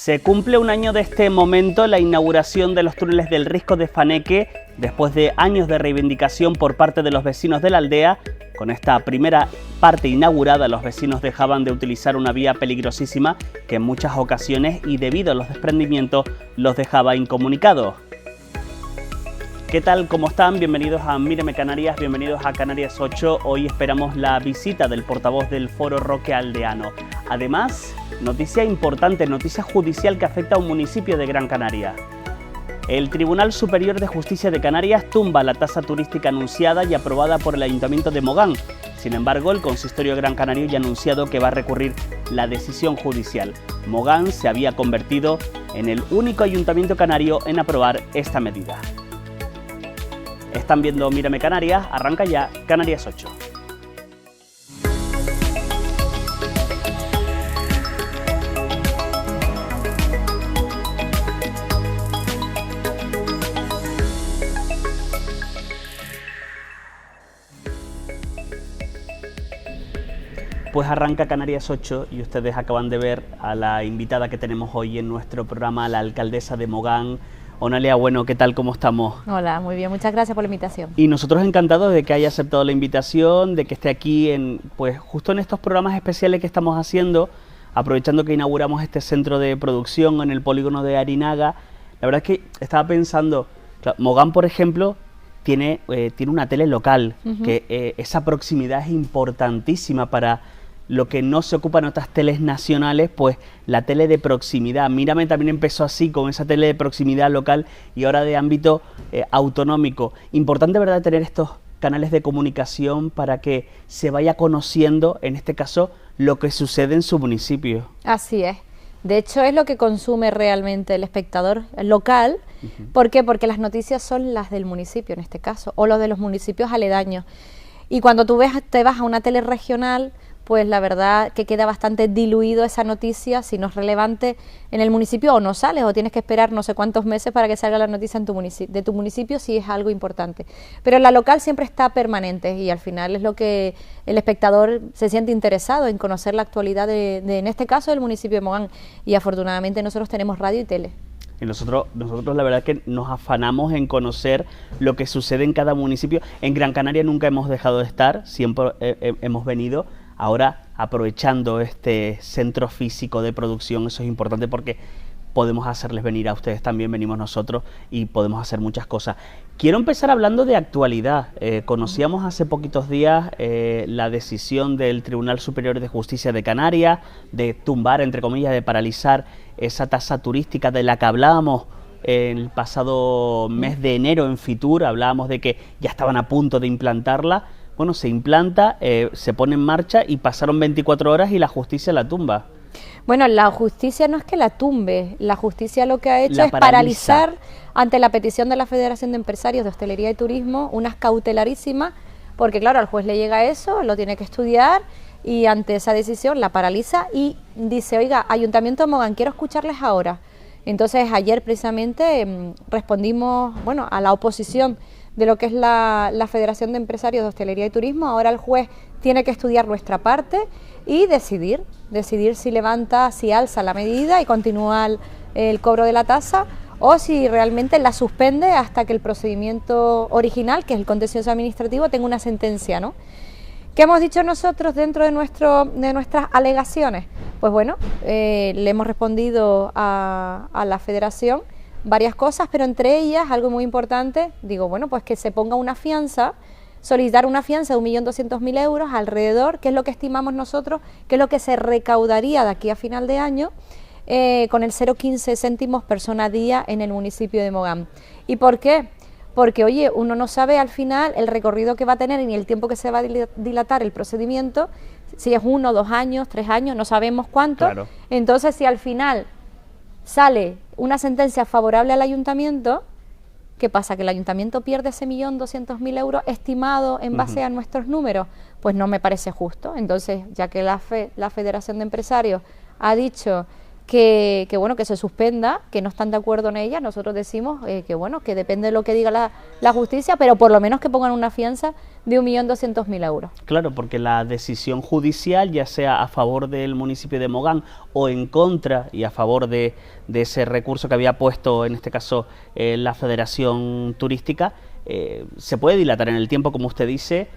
Se cumple un año de este momento, la inauguración de los túneles del Risco de Faneque, después de años de reivindicación por parte de los vecinos de la aldea. Con esta primera parte inaugurada, los vecinos dejaban de utilizar una vía peligrosísima que en muchas ocasiones y debido a los desprendimientos los dejaba incomunicados. ¿Qué tal? ¿Cómo están? Bienvenidos a Mírame Canarias, bienvenidos a Canarias 8. Hoy esperamos la visita del portavoz del Foro Roque Aldeano. Además, noticia importante, noticia judicial que afecta a un municipio de Gran Canaria. El Tribunal Superior de Justicia de Canarias tumba la tasa turística anunciada y aprobada por el Ayuntamiento de Mogán. Sin embargo, el Consistorio Gran Canario ya ha anunciado que va a recurrir la decisión judicial. Mogán se había convertido en el único ayuntamiento canario en aprobar esta medida. Están viendo Mírame Canarias, arranca ya Canarias 8. Pues arranca Canarias 8 y ustedes acaban de ver a la invitada que tenemos hoy en nuestro programa, la alcaldesa de Mogán. Onalia, bueno, ¿qué tal? ¿Cómo estamos? Hola, muy bien, muchas gracias por la invitación. Y nosotros encantados de que haya aceptado la invitación, de que esté aquí pues justo en estos programas especiales que estamos haciendo, aprovechando que inauguramos este centro de producción en el polígono de Arinaga. La verdad es que estaba pensando, claro, Mogán, por ejemplo, tiene una tele local, que esa proximidad es importantísima para lo que no se ocupa en otras teles nacionales, pues la tele de proximidad. Mírame también empezó así, con esa tele de proximidad local y ahora de ámbito autonómico. Importante, ¿verdad?, tener estos canales de comunicación para que se vaya conociendo, en este caso, lo que sucede en su municipio. Así es. De hecho, es lo que consume realmente el espectador local. ¿Por qué? Porque las noticias son las del municipio, en este caso, o los de los municipios aledaños. Y cuando tú te vas a una tele regional, pues la verdad que queda bastante diluido esa noticia, si no es relevante en el municipio o no sales o tienes que esperar no sé cuántos meses para que salga la noticia en de tu municipio si es algo importante. Pero la local siempre está permanente y al final es lo que el espectador se siente interesado en conocer la actualidad en este caso, del municipio de Mogán. Y afortunadamente nosotros tenemos radio y tele. Y nosotros la verdad que nos afanamos en conocer lo que sucede en cada municipio. En Gran Canaria nunca hemos dejado de estar, siempre hemos venido. Ahora, aprovechando este centro físico de producción, eso es importante porque podemos hacerles venir a ustedes también, venimos nosotros y podemos hacer muchas cosas. Quiero empezar hablando de actualidad. Conocíamos hace poquitos días la decisión del Tribunal Superior de Justicia de Canarias de tumbar, entre comillas, de paralizar esa tasa turística de la que hablábamos el pasado mes de enero en Fitur. Hablábamos de que ya estaban a punto de implantarla. Bueno, se implanta, se pone en marcha y pasaron 24 horas y la justicia la tumba. Bueno, la justicia no es que la tumbe, la justicia lo que ha hecho es paralizar ante la petición de la Federación de Empresarios de Hostelería y Turismo, unas cautelarísimas, porque claro, al juez le llega eso, lo tiene que estudiar y ante esa decisión la paraliza y dice, oiga, Ayuntamiento de Mogán, quiero escucharles ahora. Entonces ayer precisamente respondimos, bueno, a la oposición de lo que es la Federación de Empresarios de Hostelería y Turismo. Ahora el juez tiene que estudiar nuestra parte y decidir si levanta, si alza la medida y continúa el cobro de la tasa o si realmente la suspende hasta que el procedimiento original, que es el contencioso administrativo, tenga una sentencia, ¿no? ¿Qué hemos dicho nosotros dentro de nuestras alegaciones? Pues bueno, le hemos respondido a la Federación varias cosas, pero entre ellas, algo muy importante, digo, bueno, pues que se ponga una fianza, solicitar una fianza de 1.200.000 euros alrededor, que es lo que estimamos nosotros, que es lo que se recaudaría de aquí a final de año, con el 0,15 céntimos persona día en el municipio de Mogán. ¿Y por qué? Porque, oye, uno no sabe al final el recorrido que va a tener ni el tiempo que se va a dilatar el procedimiento, si es 1, 2 años, 3 años, no sabemos cuánto. Claro. Entonces, si al final sale una sentencia favorable al ayuntamiento, ¿qué pasa? ¿Que el ayuntamiento pierde ese 1.200.000 euros estimado en base a nuestros números? Pues no me parece justo. Entonces, ya que la Federación de Empresarios ha dicho que bueno, que se suspenda, que no están de acuerdo en ella, nosotros decimos que bueno, que depende de lo que diga la justicia, pero por lo menos que pongan una fianza de 1.200.000 euros. Claro, porque la decisión judicial, ya sea a favor del municipio de Mogán o en contra y a favor de ese recurso que había puesto, en este caso, la Federación Turística, se puede dilatar en el tiempo, como usted dice.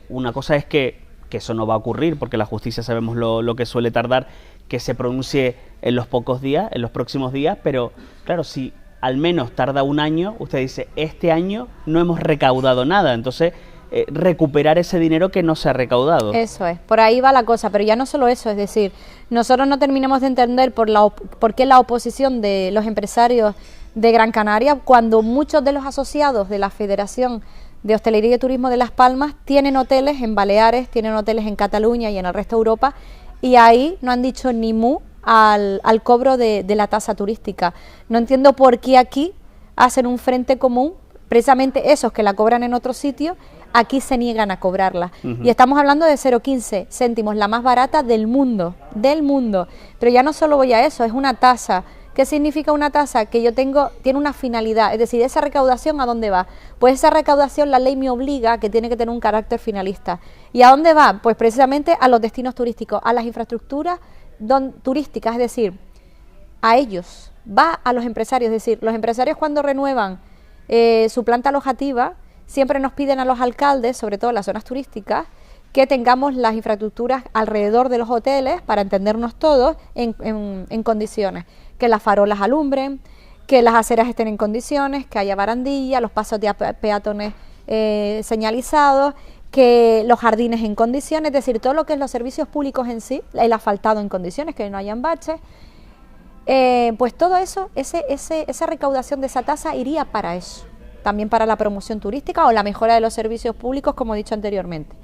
Una cosa es que eso no va a ocurrir, porque la justicia sabemos lo que suele tardar, que se pronuncie en los pocos días, en los próximos días, pero claro, si al menos tarda un año, usted dice, este año no hemos recaudado nada, entonces recuperar ese dinero que no se ha recaudado. Eso es, por ahí va la cosa, pero ya no solo eso, es decir, nosotros no terminamos de entender por qué la oposición de los empresarios de Gran Canaria, cuando muchos de los asociados de la Federación de Hostelería y Turismo de Las Palmas tienen hoteles en Baleares, tienen hoteles en Cataluña y en el resto de Europa, y ahí no han dicho ni mu al cobro de la tasa turística. No entiendo por qué aquí hacen un frente común, precisamente esos que la cobran en otro sitio, aquí se niegan a cobrarla. Y estamos hablando de 0,15 céntimos, la más barata del mundo. Pero ya no solo voy a eso, es una tasa. ¿Qué significa una tasa? Que yo tengo, tiene una finalidad, es decir, esa recaudación, ¿a dónde va? Pues esa recaudación la ley me obliga a que tiene que tener un carácter finalista. ¿Y a dónde va? Pues precisamente a los destinos turísticos, a las infraestructuras turísticas, es decir, a ellos, va a los empresarios, es decir, los empresarios cuando renuevan su planta alojativa, siempre nos piden a los alcaldes, sobre todo en las zonas turísticas, que tengamos las infraestructuras alrededor de los hoteles, para entendernos todos, en condiciones, que las farolas alumbren, que las aceras estén en condiciones, que haya barandilla, los pasos de peatones señalizados, que los jardines en condiciones, es decir, todo lo que es los servicios públicos en sí, el asfaltado en condiciones, que no hayan baches, pues todo eso, esa recaudación de esa tasa iría para eso, también para la promoción turística o la mejora de los servicios públicos, como he dicho anteriormente,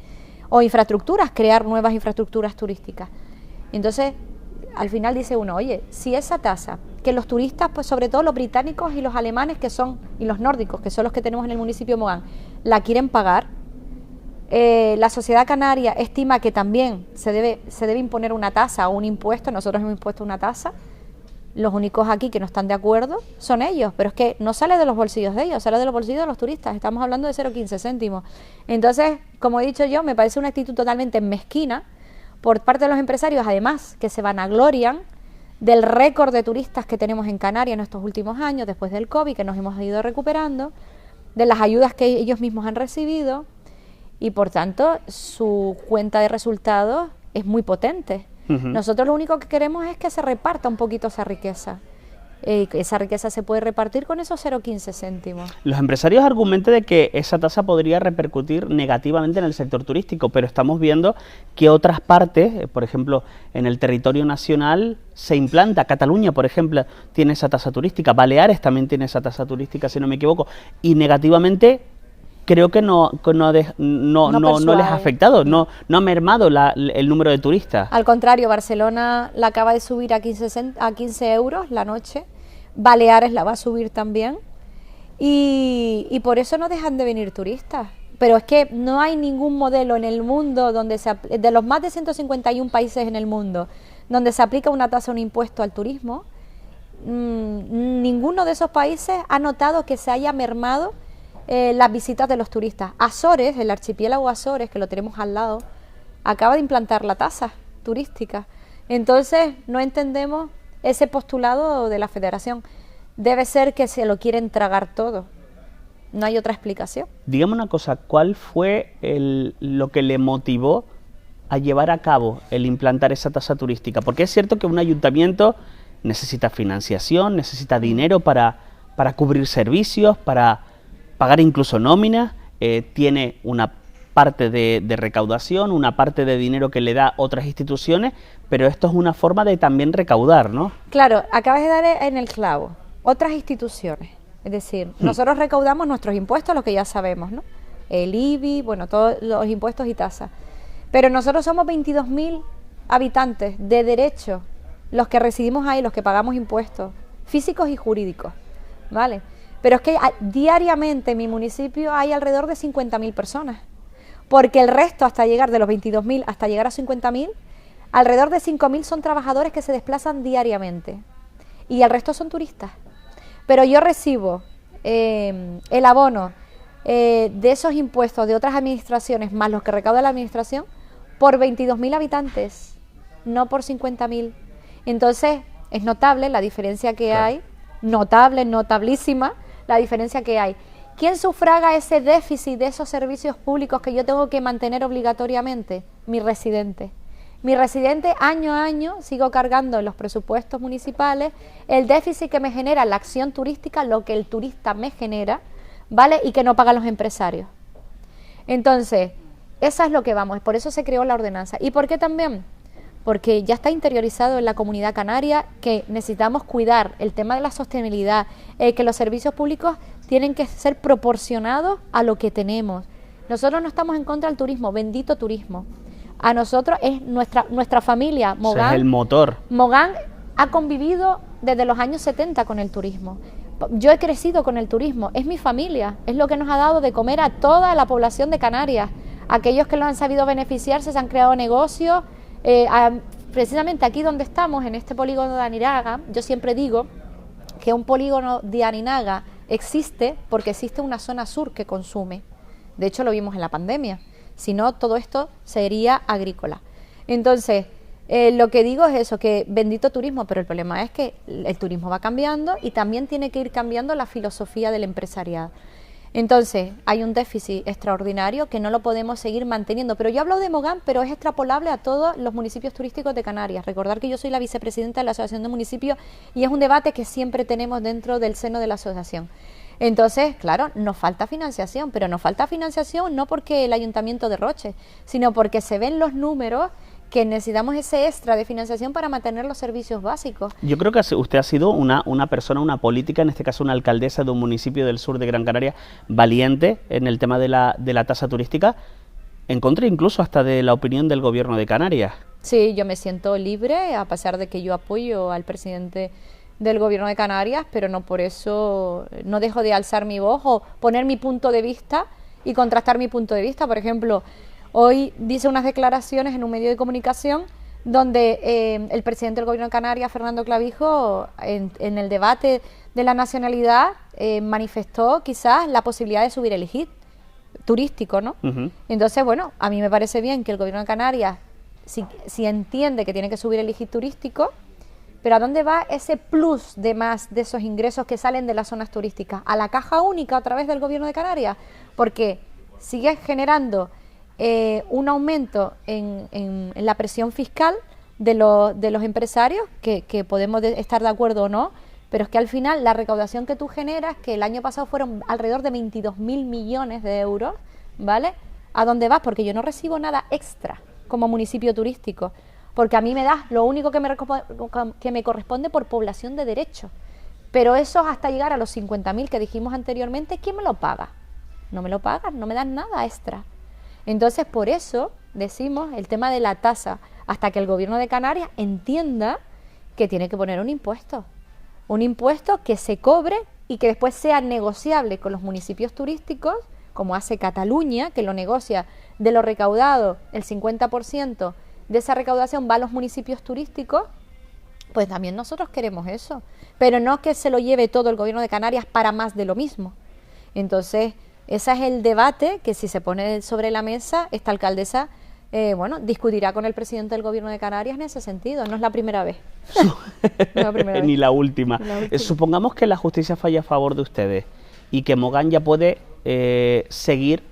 o infraestructuras, crear nuevas infraestructuras turísticas. Entonces, al final dice uno, oye, si esa tasa, que los turistas, pues sobre todo los británicos y los alemanes y los nórdicos, que son los que tenemos en el municipio de Mogán, la quieren pagar, la sociedad canaria estima que también se debe imponer una tasa o un impuesto. Nosotros hemos impuesto una tasa, los únicos aquí que no están de acuerdo son ellos, pero es que no sale de los bolsillos de ellos, sale de los bolsillos de los turistas, estamos hablando de 0,15 céntimos. Entonces, como he dicho yo, me parece una actitud totalmente mezquina por parte de los empresarios, además que se vanaglorian del récord de turistas que tenemos en Canarias en estos últimos años, después del COVID, que nos hemos ido recuperando, de las ayudas que ellos mismos han recibido, y por tanto su cuenta de resultados es muy potente. Nosotros lo único que queremos es que se reparta un poquito esa riqueza. Esa riqueza se puede repartir con esos 0,15 céntimos. Los empresarios argumentan de que esa tasa podría repercutir negativamente en el sector turístico, pero estamos viendo que otras partes, por ejemplo, en el territorio nacional se implanta. Cataluña, por ejemplo, tiene esa tasa turística, Baleares también tiene esa tasa turística, si no me equivoco, y negativamente creo que no les ha afectado, no ha mermado el número de turistas. Al contrario, Barcelona la acaba de subir a 15 euros la noche, Baleares la va a subir también, y por eso no dejan de venir turistas. Pero es que no hay ningún modelo en el mundo de los más de 151 países en el mundo donde se aplica una tasa o un impuesto al turismo. Ninguno de esos países ha notado que se haya mermado las visitas de los turistas. Azores, el archipiélago Azores, que lo tenemos al lado, acaba de implantar la tasa turística. Entonces no entendemos ese postulado de la Federación. Debe ser que se lo quieren tragar todo. No hay otra explicación. Dígame una cosa, ¿cuál fue lo que le motivó a llevar a cabo el implantar esa tasa turística? Porque es cierto que un ayuntamiento necesita financiación, necesita dinero para cubrir servicios, para pagar incluso nóminas, tiene una parte de recaudación, una parte de dinero que le da otras instituciones, pero esto es una forma de también recaudar, ¿no? Claro, acabas de dar en el clavo. Otras instituciones, es decir, nosotros recaudamos nuestros impuestos, lo que ya sabemos, ¿no? El IBI, bueno, todos los impuestos y tasas. Pero nosotros somos 22.000 habitantes de derecho, los que residimos ahí, los que pagamos impuestos, físicos y jurídicos, ¿vale? Pero es que diariamente en mi municipio hay alrededor de 50.000 personas, porque el resto, hasta llegar de los 22.000 hasta llegar a 50.000, alrededor de 5.000 son trabajadores que se desplazan diariamente, y el resto son turistas. Pero yo recibo el abono de esos impuestos de otras administraciones más los que recauda la administración por 22.000 habitantes, no por 50.000. Entonces es notable la diferencia que hay, notable, notablísima la diferencia que hay. ¿Quién sufraga ese déficit de esos servicios públicos que yo tengo que mantener obligatoriamente? Mi residente. Mi residente año a año sigo cargando en los presupuestos municipales el déficit que me genera la acción turística, lo que el turista me genera, ¿vale? Y que no pagan los empresarios. Entonces, eso es lo que vamos, por eso se creó la ordenanza. ¿Y por qué también? Porque ya está interiorizado en la comunidad canaria que necesitamos cuidar el tema de la sostenibilidad, que los servicios públicos tienen que ser proporcionados a lo que tenemos. Nosotros no estamos en contra del turismo, bendito turismo. A nosotros es nuestra familia, Mogán. Es el motor. Mogán ha convivido desde los años 70 con el turismo. Yo he crecido con el turismo, es mi familia, es lo que nos ha dado de comer a toda la población de Canarias. Aquellos que lo han sabido beneficiarse, se han creado negocios. Precisamente aquí donde estamos, en este polígono de Aninaga, yo siempre digo que un polígono de Aninaga existe porque existe una zona sur que consume. De hecho, lo vimos en la pandemia. Si no, todo esto sería agrícola. Entonces, lo que digo es eso, que bendito turismo, pero el problema es que el turismo va cambiando y también tiene que ir cambiando la filosofía del empresariado. Entonces, hay un déficit extraordinario que no lo podemos seguir manteniendo. Pero yo hablo de Mogán, pero es extrapolable a todos los municipios turísticos de Canarias. Recordar que yo soy la vicepresidenta de la Asociación de Municipios y es un debate que siempre tenemos dentro del seno de la asociación. Entonces, claro, nos falta financiación, pero nos falta financiación no porque el ayuntamiento derroche, sino porque se ven los números que necesitamos ese extra de financiación para mantener los servicios básicos. Yo creo que usted ha sido una persona, una política, en este caso una alcaldesa de un municipio del sur de Gran Canaria, valiente en el tema de la tasa turística, en contra incluso hasta de la opinión del gobierno de Canarias. Sí, yo me siento libre, a pesar de que yo apoyo al presidente del gobierno de Canarias, pero no por eso no dejo de alzar mi voz o poner mi punto de vista y contrastar mi punto de vista. Por ejemplo, hoy dice unas declaraciones en un medio de comunicación donde el presidente del gobierno de Canarias, Fernando Clavijo, en el debate de la nacionalidad manifestó quizás la posibilidad de subir el IGIT turístico, ¿no? Entonces, bueno, a mí me parece bien que el gobierno de Canarias, si entiende que tiene que subir el IGIT turístico, pero ¿a dónde va ese plus de más de esos ingresos que salen de las zonas turísticas? ¿A la caja única a través del gobierno de Canarias? Porque sigue generando un aumento en la presión fiscal de los empresarios, que podemos estar de acuerdo o no, pero es que al final la recaudación que tú generas, que el año pasado fueron alrededor de 22.000 millones de euros, ¿vale? ¿A dónde vas? Porque yo no recibo nada extra como municipio turístico, porque a mí me das lo único que me corresponde por población de derecho, pero eso hasta llegar a los 50.000 que dijimos anteriormente, ¿quién me lo paga? No me lo pagan, no me dan nada extra. Entonces, por eso decimos el tema de la tasa, hasta que el gobierno de Canarias entienda que tiene que poner un impuesto que se cobre y que después sea negociable con los municipios turísticos, como hace Cataluña, que lo negocia de lo recaudado, el 50% de esa recaudación va a los municipios turísticos. Pues también nosotros queremos eso, pero no que se lo lleve todo el gobierno de Canarias para más de lo mismo. Entonces, ese es el debate que, si se pone sobre la mesa, esta alcaldesa discutirá con el presidente del gobierno de Canarias en ese sentido. No es la primera vez. No es la primera vez. Ni la última. Supongamos que la justicia falla a favor de ustedes y que Mogán ya puede seguir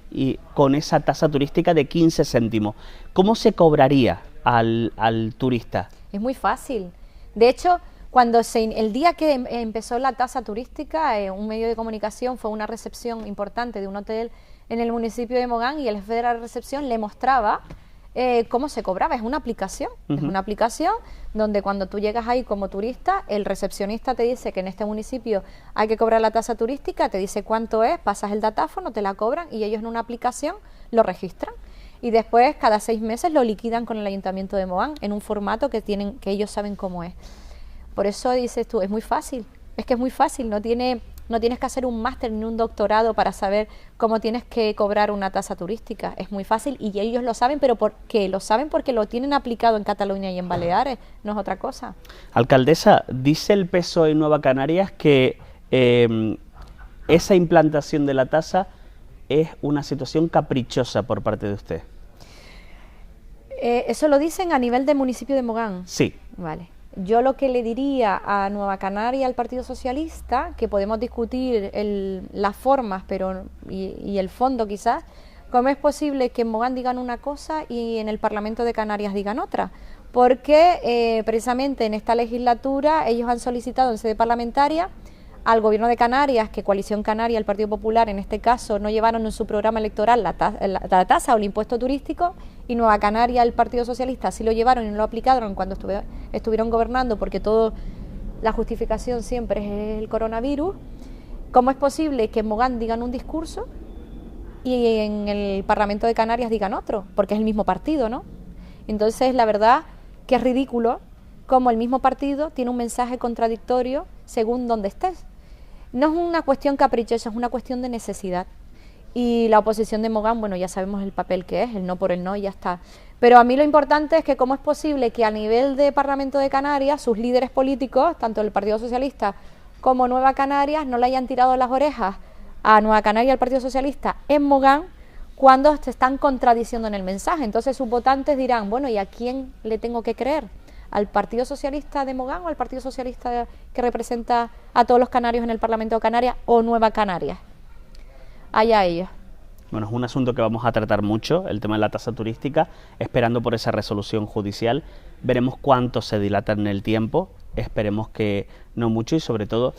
con esa tasa turística de 15 céntimos. ¿Cómo se cobraría al turista? Es muy fácil. De hecho, el día que empezó la tasa turística, un medio de comunicación fue una recepción importante de un hotel en el municipio de Mogán, y el jefe de la recepción le mostraba cómo se cobraba. Es una aplicación, es una aplicación donde cuando tú llegas ahí como turista, el recepcionista te dice que en este municipio hay que cobrar la tasa turística, te dice cuánto es, pasas el datáfono, te la cobran y ellos en una aplicación lo registran. Y después, cada 6 meses, lo liquidan con el Ayuntamiento de Mogán en un formato que ellos saben cómo es. Por eso dices tú, es muy fácil, es que es muy fácil, no tienes que hacer un máster ni un doctorado para saber cómo tienes que cobrar una tasa turística. Es muy fácil y ellos lo saben, pero ¿por qué? Lo saben porque lo tienen aplicado en Cataluña y en Baleares, no es otra cosa. Alcaldesa, dice el PSOE en Nueva Canarias que esa implantación de la tasa es una situación caprichosa por parte de usted? ¿Eso lo dicen a nivel del municipio de Mogán? Sí. Vale. Yo lo que le diría a Nueva Canaria, al Partido Socialista, que podemos discutir las formas y el fondo quizás, ¿cómo es posible que en Mogán digan una cosa y en el Parlamento de Canarias digan otra? Porque precisamente en esta legislatura ellos han solicitado en sede parlamentaria al Gobierno de Canarias, que Coalición Canaria, el Partido Popular en este caso, no llevaron en su programa electoral la tasa o el impuesto turístico, y Nueva Canaria, el Partido Socialista, sí lo llevaron y no lo aplicaron cuando estuvieron gobernando, porque todo, la justificación siempre es el coronavirus. ¿Cómo es posible que en Mogán digan un discurso y en el Parlamento de Canarias digan otro? Porque es el mismo partido, ¿no? Entonces, la verdad que es ridículo cómo el mismo partido tiene un mensaje contradictorio según donde estés. No es una cuestión caprichosa, es una cuestión de necesidad. Y la oposición de Mogán, bueno, ya sabemos el papel que es, el no por el no y ya está. Pero a mí lo importante es que cómo es posible que a nivel de Parlamento de Canarias, sus líderes políticos, tanto el Partido Socialista como Nueva Canarias, no le hayan tirado las orejas a Nueva Canaria y al Partido Socialista en Mogán cuando se están contradiciendo en el mensaje. Entonces sus votantes dirán, bueno, ¿y a quién le tengo que creer? ¿Al Partido Socialista de Mogán o al Partido Socialista que representa a todos los canarios en el Parlamento de Canarias o Nueva Canarias? Allá ellos. Bueno, es un asunto que vamos a tratar mucho, el tema de la tasa turística, esperando por esa resolución judicial. Veremos cuánto se dilata en el tiempo, esperemos que no mucho y sobre todo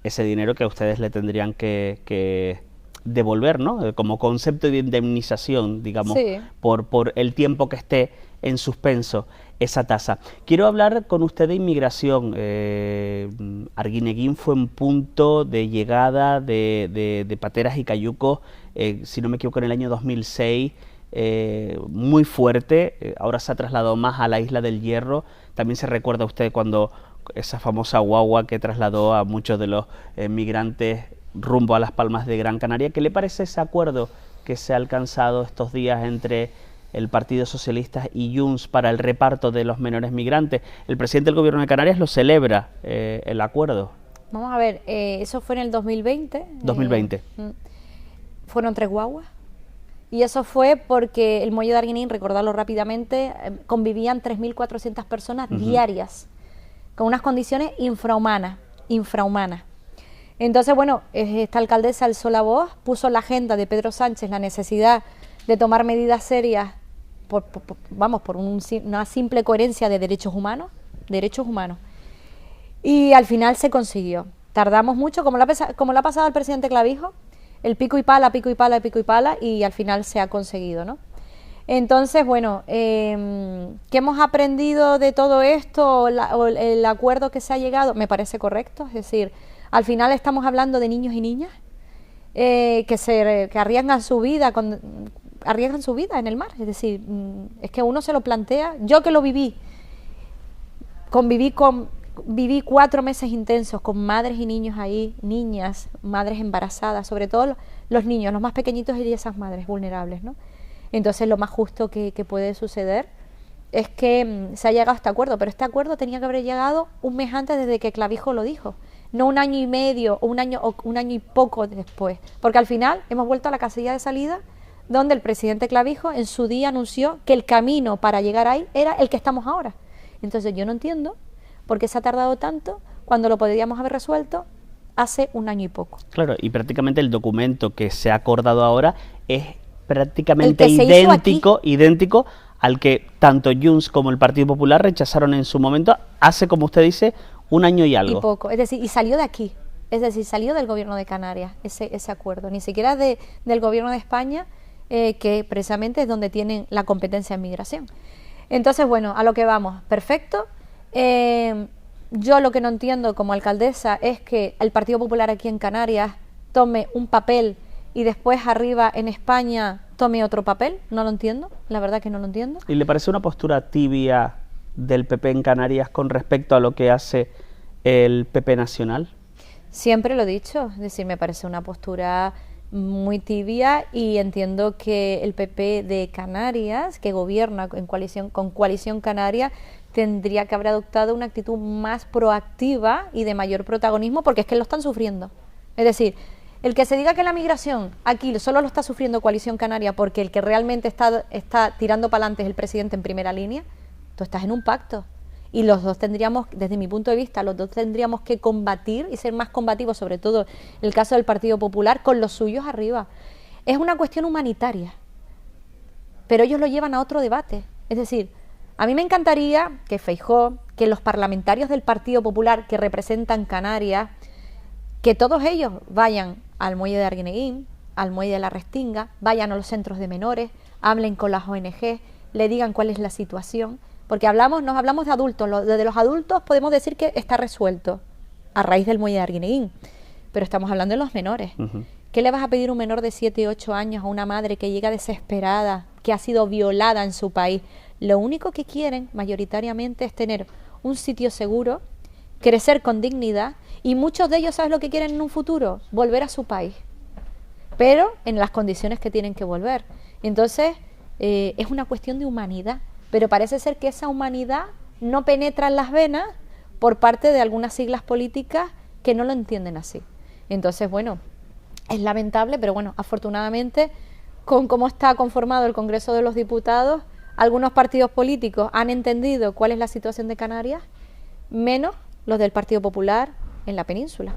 ese dinero que a ustedes le tendrían que devolver, ¿no? Como concepto de indemnización, digamos, sí, por el tiempo que esté en suspenso esa tasa. Quiero hablar con usted de inmigración. Arguineguín fue un punto de llegada de pateras y cayucos, si no me equivoco, en el año 2006, muy fuerte. Ahora se ha trasladado más a la Isla del Hierro. También se recuerda a usted cuando esa famosa guagua que trasladó a muchos de los migrantes rumbo a Las Palmas de Gran Canaria. ¿Qué le parece ese acuerdo que se ha alcanzado estos días entre el Partido Socialista y Junts para el reparto de los menores migrantes? El presidente del Gobierno de Canarias lo celebra, el acuerdo. Vamos a ver, eso fue en el 2020. 2020. Fueron 3 guaguas. Y eso fue porque el muelle de Arguineguín, recordarlo rápidamente, convivían 3.400 personas diarias, con unas condiciones infrahumanas. Entonces, bueno, esta alcaldesa alzó la voz, puso en la agenda de Pedro Sánchez la necesidad de tomar medidas serias por una simple coherencia de derechos humanos, y al final se consiguió. Tardamos mucho, como le ha pasado al presidente Clavijo, el pico y pala, y al final se ha conseguido, ¿no? Entonces, bueno, ¿qué hemos aprendido de todo esto? O el acuerdo que se ha llegado, me parece correcto, es decir, al final estamos hablando de niños y niñas que arriesgan su vida en el mar, es decir, es que uno se lo plantea. Yo que lo viví 4 meses intensos con madres y niños ahí, niñas, madres embarazadas, sobre todo los niños, los más pequeñitos y esas madres vulnerables, ¿no? Entonces lo más justo que puede suceder es que se ha llegado a este acuerdo, pero este acuerdo tenía que haber llegado un mes antes desde que Clavijo lo dijo, no 1 año y medio o un año y poco después, porque al final hemos vuelto a la casilla de salida donde el presidente Clavijo en su día anunció que el camino para llegar ahí era el que estamos ahora. Entonces yo no entiendo por qué se ha tardado tanto cuando lo podríamos haber resuelto hace 1 año y poco. Claro, y prácticamente el documento que se ha acordado ahora es prácticamente idéntico al que tanto Junts como el Partido Popular rechazaron en su momento, hace, como usted dice, 1 año y algo. Y poco, es decir, y salió de aquí, es decir, salió del Gobierno de Canarias ese acuerdo, ni siquiera del Gobierno de España, que precisamente es donde tienen la competencia en migración. Entonces, bueno, a lo que vamos, perfecto. Yo lo que no entiendo como alcaldesa es que el Partido Popular aquí en Canarias tome un papel y después arriba en España tome otro papel. No lo entiendo, la verdad que no lo entiendo. ¿Y le parece una postura tibia del PP en Canarias con respecto a lo que hace el PP nacional? Siempre lo he dicho, es decir, me parece una postura muy tibia, y entiendo que el PP de Canarias, que gobierna con Coalición Canaria, tendría que haber adoptado una actitud más proactiva y de mayor protagonismo, porque es que lo están sufriendo. Es decir, El que se diga que la migración aquí solo lo está sufriendo Coalición Canaria porque el que realmente está tirando para adelante es el presidente en primera línea, tú estás en un pacto. Y los dos tendríamos, desde mi punto de vista, los dos tendríamos que combatir y ser más combativos, sobre todo en el caso del Partido Popular, con los suyos arriba. Es una cuestión humanitaria, pero ellos lo llevan a otro debate. Es decir, a mí me encantaría que Feijóo, que los parlamentarios del Partido Popular que representan Canarias, que todos ellos vayan al muelle de Arguineguín, al muelle de la Restinga, vayan a los centros de menores, hablen con las ONG, le digan cuál es la situación. Porque nos hablamos de adultos, desde los adultos podemos decir que está resuelto a raíz del muelle de Arguineguín, pero estamos hablando de los menores. ¿Qué le vas a pedir a un menor de 7, 8 años a una madre que llega desesperada, que ha sido violada en su país? Lo único que quieren mayoritariamente es tener un sitio seguro, crecer con dignidad, y muchos de ellos, ¿sabes lo que quieren en un futuro? Volver a su país, pero en las condiciones que tienen que volver. Entonces, es una cuestión de humanidad. Pero parece ser que esa humanidad no penetra en las venas por parte de algunas siglas políticas que no lo entienden así. Entonces, bueno, es lamentable, pero bueno, afortunadamente, con cómo está conformado el Congreso de los Diputados, algunos partidos políticos han entendido cuál es la situación de Canarias, menos los del Partido Popular en la península.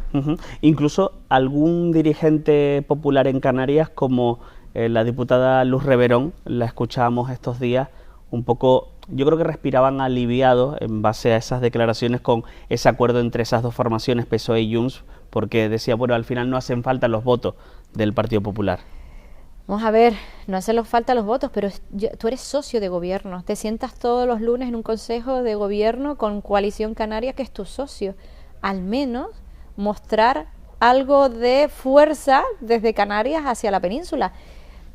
Incluso algún dirigente popular en Canarias, como la diputada Luz Reverón, la escuchábamos estos días, un poco, yo creo que respiraban aliviados en base a esas declaraciones con ese acuerdo entre esas dos formaciones, PSOE y Junts, porque decía, bueno, al final no hacen falta los votos del Partido Popular. Vamos a ver, no hacen falta los votos, pero tú eres socio de gobierno, te sientas todos los lunes en un consejo de gobierno con Coalición Canaria, que es tu socio. Al menos mostrar algo de fuerza desde Canarias hacia la península.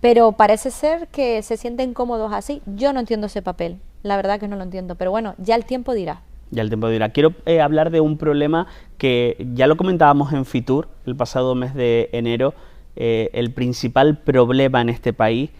Pero parece ser que se sienten cómodos así. Yo no entiendo ese papel, la verdad que no lo entiendo, pero bueno, ya el tiempo dirá. Ya el tiempo dirá. Quiero hablar de un problema que ya lo comentábamos en Fitur el pasado mes de enero. El principal problema en este país,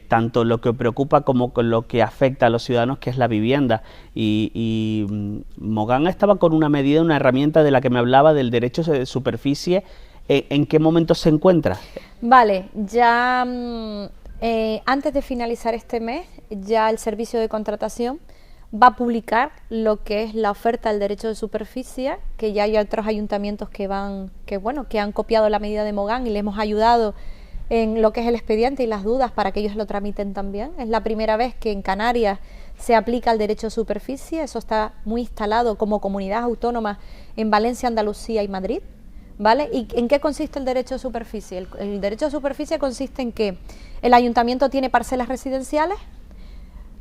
tanto lo que preocupa como con lo que afecta a los ciudadanos, que es la vivienda. Y Mogán estaba con una medida, una herramienta de la que me hablaba, del derecho de superficie. ¿En qué momento se encuentra? Vale, ya antes de finalizar este mes, ya el servicio de contratación va a publicar lo que es la oferta del derecho de superficie, que ya hay otros ayuntamientos que han copiado la medida de Mogán y le hemos ayudado en lo que es el expediente y las dudas para que ellos lo tramiten también. Es la primera vez que en Canarias se aplica el derecho de superficie, eso está muy instalado como comunidad autónoma en Valencia, Andalucía y Madrid. ¿Vale? ¿Y en qué consiste el derecho de superficie? El derecho de superficie consiste en que el ayuntamiento tiene parcelas residenciales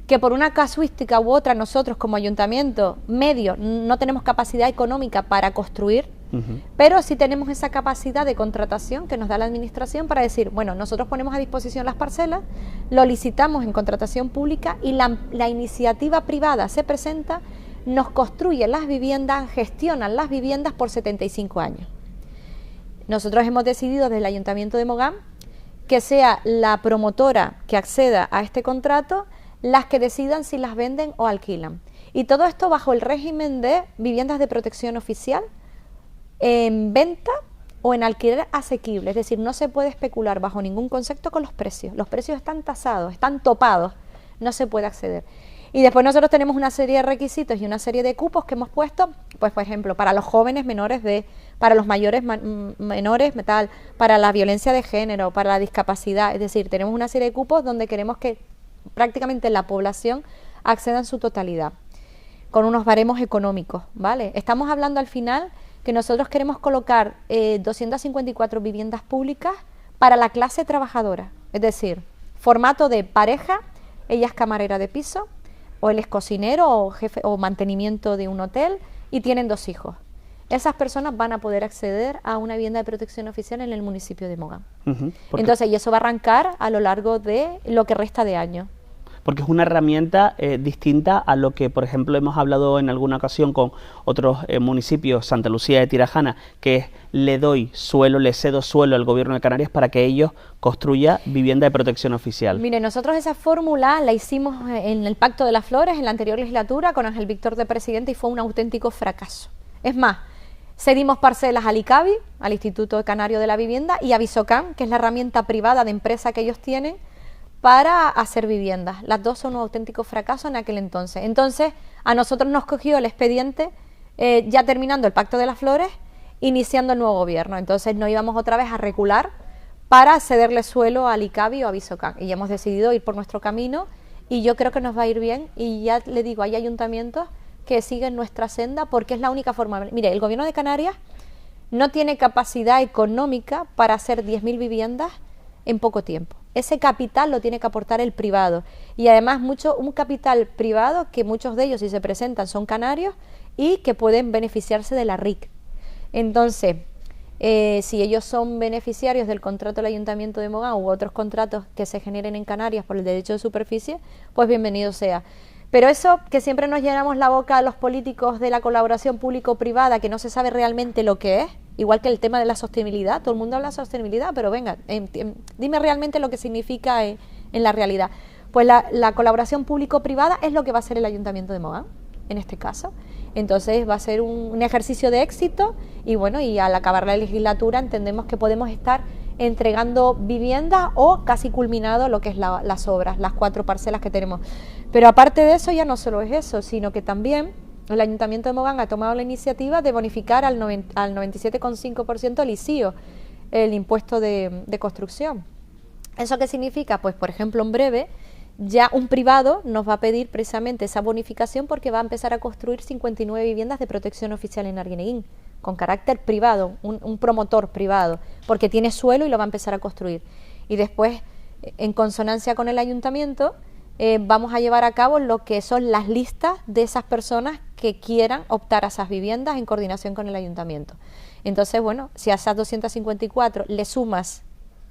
que por una casuística u otra nosotros como ayuntamiento medio no tenemos capacidad económica para construir, pero sí tenemos esa capacidad de contratación que nos da la administración para decir, bueno, nosotros ponemos a disposición las parcelas, lo licitamos en contratación pública y la iniciativa privada se presenta, nos construye las viviendas, gestionan las viviendas por 75 años. Nosotros hemos decidido desde el Ayuntamiento de Mogán que sea la promotora que acceda a este contrato las que decidan si las venden o alquilan. Y todo esto bajo el régimen de viviendas de protección oficial, en venta o en alquiler asequible. Es decir, no se puede especular bajo ningún concepto con los precios. Los precios están tasados, están topados, no se puede acceder. Y después nosotros tenemos una serie de requisitos y una serie de cupos que hemos puesto, pues por ejemplo, para los jóvenes menores para los mayores menores, para la violencia de género, para la discapacidad. Es decir, tenemos una serie de cupos donde queremos que prácticamente la población acceda en su totalidad, con unos baremos económicos, ¿vale? Estamos hablando al final que nosotros queremos colocar 254 viviendas públicas para la clase trabajadora, es decir, formato de pareja, ella es camarera de piso, o él es cocinero o jefe o mantenimiento de un hotel y tienen 2 hijos. Esas personas van a poder acceder a una vivienda de protección oficial en el municipio de Mogán. Entonces, y eso va a arrancar a lo largo de lo que resta de año. Porque es una herramienta distinta a lo que, por ejemplo, hemos hablado en alguna ocasión con otros municipios, Santa Lucía de Tirajana, que es le cedo suelo al gobierno de Canarias para que ellos construya vivienda de protección oficial. Mire, nosotros esa fórmula la hicimos en el Pacto de las Flores, en la anterior legislatura, con Ángel Víctor de presidente, y fue un auténtico fracaso. Es más, Cedimos parcelas al ICABI, al Instituto Canario de la Vivienda, y a Visocam, que es la herramienta privada de empresa que ellos tienen para hacer viviendas. Las dos son un auténtico fracaso en aquel entonces. Entonces, a nosotros nos cogió el expediente, ya terminando el Pacto de las Flores, iniciando el nuevo gobierno. Entonces, no íbamos otra vez a recular para cederle suelo al ICABI o a Visocam. Y hemos decidido ir por nuestro camino, y yo creo que nos va a ir bien. Y ya le digo, hay ayuntamientos que siguen nuestra senda porque es la única forma. Mire, el Gobierno de Canarias no tiene capacidad económica para hacer 10.000 viviendas en poco tiempo. Ese capital lo tiene que aportar el privado, y además un capital privado que muchos de ellos, si se presentan, son canarios y que pueden beneficiarse de la RIC. Entonces, si ellos son beneficiarios del contrato del Ayuntamiento de Mogán u otros contratos que se generen en Canarias por el derecho de superficie, pues bienvenido sea. Pero eso que siempre nos llenamos la boca a los políticos de la colaboración público-privada, que no se sabe realmente lo que es, igual que el tema de la sostenibilidad, todo el mundo habla de sostenibilidad, pero venga, dime realmente lo que significa en la realidad. Pues la colaboración público-privada es lo que va a hacer el Ayuntamiento de Mogán, en este caso. Entonces va a ser un ejercicio de éxito, y bueno, y al acabar la legislatura entendemos que podemos estar entregando viviendas o casi culminado lo que es las obras, las 4 parcelas que tenemos. Pero aparte de eso, ya no solo es eso, sino que también el Ayuntamiento de Mogán ha tomado la iniciativa de bonificar al 97,5% el ICIO, el impuesto de construcción. ¿Eso qué significa? Pues, por ejemplo, en breve ya un privado nos va a pedir precisamente esa bonificación, porque va a empezar a construir 59 viviendas de protección oficial en Arguineguín, con carácter privado, un promotor privado, porque tiene suelo y lo va a empezar a construir. Y después, en consonancia con el ayuntamiento, vamos a llevar a cabo lo que son las listas de esas personas que quieran optar a esas viviendas en coordinación con el ayuntamiento. Entonces, bueno, si a esas 254 le sumas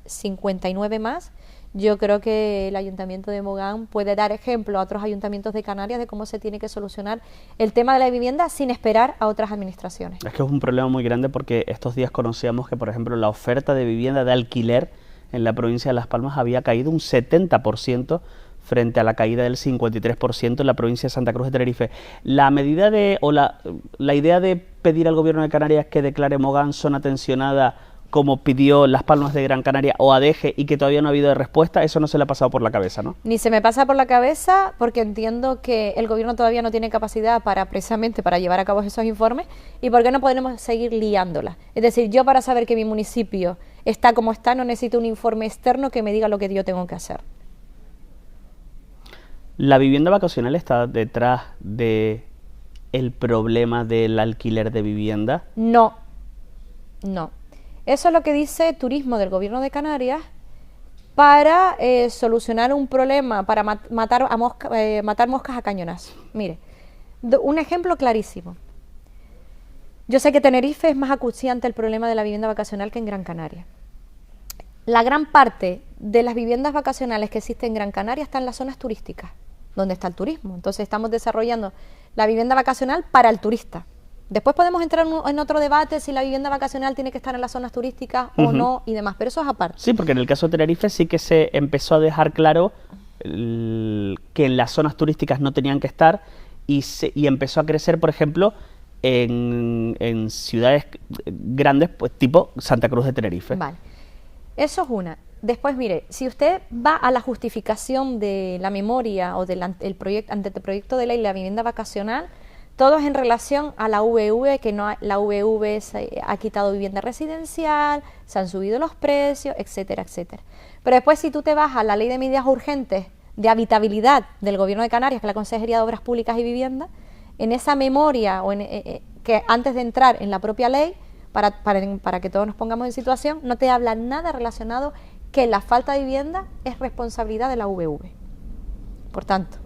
59 más, yo creo que el Ayuntamiento de Mogán puede dar ejemplo a otros ayuntamientos de Canarias de cómo se tiene que solucionar el tema de la vivienda sin esperar a otras administraciones. Es que es un problema muy grande, porque estos días conocíamos que, por ejemplo, la oferta de vivienda de alquiler en la provincia de Las Palmas había caído un 70% frente a la caída del 53% en la provincia de Santa Cruz de Tenerife. La medida la idea de pedir al Gobierno de Canarias que declare Mogán zona tensionada, como pidió Las Palmas de Gran Canaria o Adeje, y que todavía no ha habido respuesta, eso no se le ha pasado por la cabeza, ¿no? Ni se me pasa por la cabeza, porque entiendo que el Gobierno todavía no tiene capacidad precisamente para llevar a cabo esos informes, y porque no podemos seguir liándola. Es decir, yo, para saber que mi municipio está como está, no necesito un informe externo que me diga lo que yo tengo que hacer. ¿La vivienda vacacional está detrás de el problema del alquiler de vivienda? No. Eso es lo que dice Turismo del Gobierno de Canarias para solucionar un problema, para matar moscas a cañonazos. Mire, un ejemplo clarísimo. Yo sé que Tenerife es más acuciante el problema de la vivienda vacacional que en Gran Canaria. La gran parte de las viviendas vacacionales que existen en Gran Canaria están en las zonas turísticas, donde está el turismo. Entonces estamos desarrollando la vivienda vacacional para el turista. Después podemos entrar en otro debate si la vivienda vacacional tiene que estar en las zonas turísticas o no y demás, pero eso es aparte. Sí, porque en el caso de Tenerife sí que se empezó a dejar claro que en las zonas turísticas no tenían que estar, y empezó a crecer, por ejemplo, en ciudades grandes, pues tipo Santa Cruz de Tenerife. Vale, eso es una. Después, mire, si usted va a la justificación de la memoria o del anteproyecto de ley de la vivienda vacacional, todo es en relación a la VV, que la VV ha quitado vivienda residencial, se han subido los precios, etcétera, etcétera. Pero después, si tú te vas a la Ley de Medidas Urgentes de Habitabilidad del Gobierno de Canarias, que es la Consejería de Obras Públicas y Vivienda, en esa memoria, que antes de entrar en la propia ley, para que todos nos pongamos en situación, no te habla nada relacionado que la falta de vivienda es responsabilidad de la VV. Por tanto,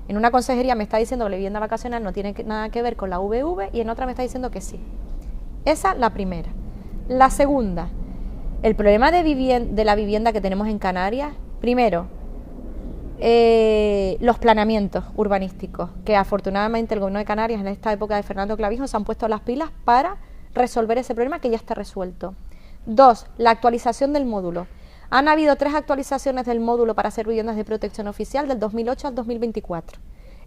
en una consejería me está diciendo que la vivienda vacacional no tiene nada que ver con la VV, y en otra me está diciendo que sí. Esa es la primera. La segunda, el problema de la vivienda que tenemos en Canarias, primero, los planeamientos urbanísticos, que afortunadamente el Gobierno de Canarias en esta época de Fernando Clavijo se han puesto las pilas para resolver ese problema, que ya está resuelto. 2, la actualización del módulo. Han habido 3 actualizaciones del módulo para hacer viviendas de protección oficial del 2008 al 2024.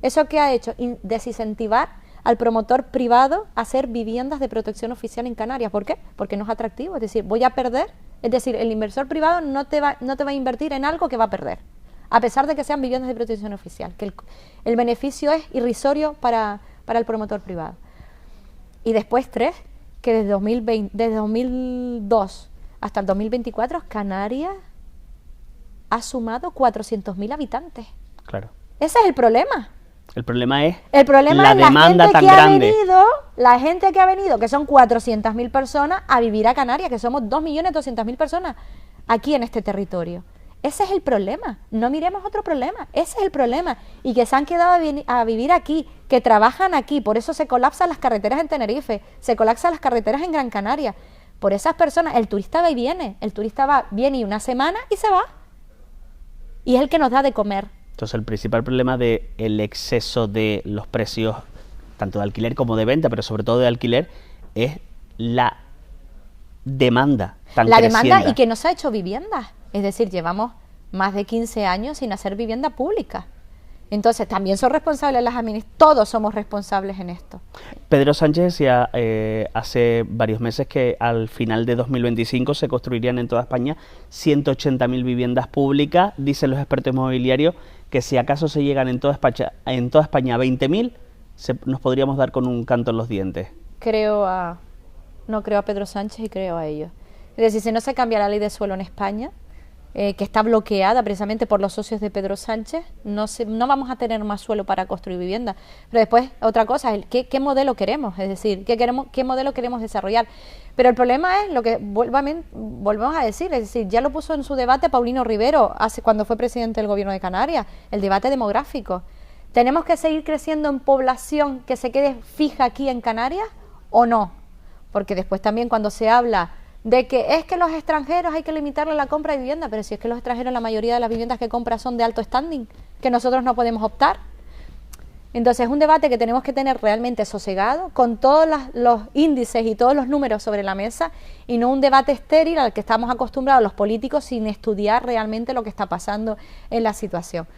¿Eso qué ha hecho? Desincentivar al promotor privado a hacer viviendas de protección oficial en Canarias. ¿Por qué? Porque no es atractivo, es decir, voy a perder, es decir, el inversor privado no te va a invertir en algo que va a perder, a pesar de que sean viviendas de protección oficial, que el beneficio es irrisorio para el promotor privado. Y después que desde 2002 hasta el 2024 Canarias ha sumado 400.000 habitantes. Claro. Ese es el problema. El problema es la demanda tan grande. La gente que ha venido, que son 400.000 personas a vivir a Canarias, que somos 2.200.000 personas aquí en este territorio. Ese es el problema. No miremos otro problema. Ese es el problema. Y que se han quedado a vivir aquí, que trabajan aquí. Por eso se colapsan las carreteras en Tenerife, se colapsan las carreteras en Gran Canaria. Por esas personas, el turista va y viene. El turista viene una semana y se va. Y es el que nos da de comer. Entonces el principal problema del exceso de los precios, tanto de alquiler como de venta, pero sobre todo de alquiler, es la demanda tan creciente. Demanda y que no se ha hecho vivienda. Es decir, llevamos más de 15 años sin hacer vivienda pública. Entonces también son responsables las administraciones, todos somos responsables en esto. Pedro Sánchez decía hace varios meses que al final de 2025 se construirían en toda España 180.000 viviendas públicas. Dicen los expertos inmobiliarios que si acaso se llegan en toda España a 20.000, nos podríamos dar con un canto en los dientes. No creo a Pedro Sánchez y creo a ellos. Es decir, si no se cambia la ley de suelo en España, que está bloqueada precisamente por los socios de Pedro Sánchez, no vamos a tener más suelo para construir viviendas. Pero después, otra cosa, ¿qué modelo queremos? Es decir, ¿qué modelo queremos desarrollar? Pero el problema es lo que volvemos a decir, es decir, ya lo puso en su debate Paulino Rivero cuando fue presidente del Gobierno de Canarias, el debate demográfico. ¿Tenemos que seguir creciendo en población que se quede fija aquí en Canarias o no? Porque después también cuando se habla de que es que los extranjeros hay que limitarle la compra de vivienda, pero si es que los extranjeros, la mayoría de las viviendas que compran son de alto standing, que nosotros no podemos optar. Entonces es un debate que tenemos que tener realmente sosegado, con todos los índices y todos los números sobre la mesa, y no un debate estéril al que estamos acostumbrados los políticos sin estudiar realmente lo que está pasando en la situación.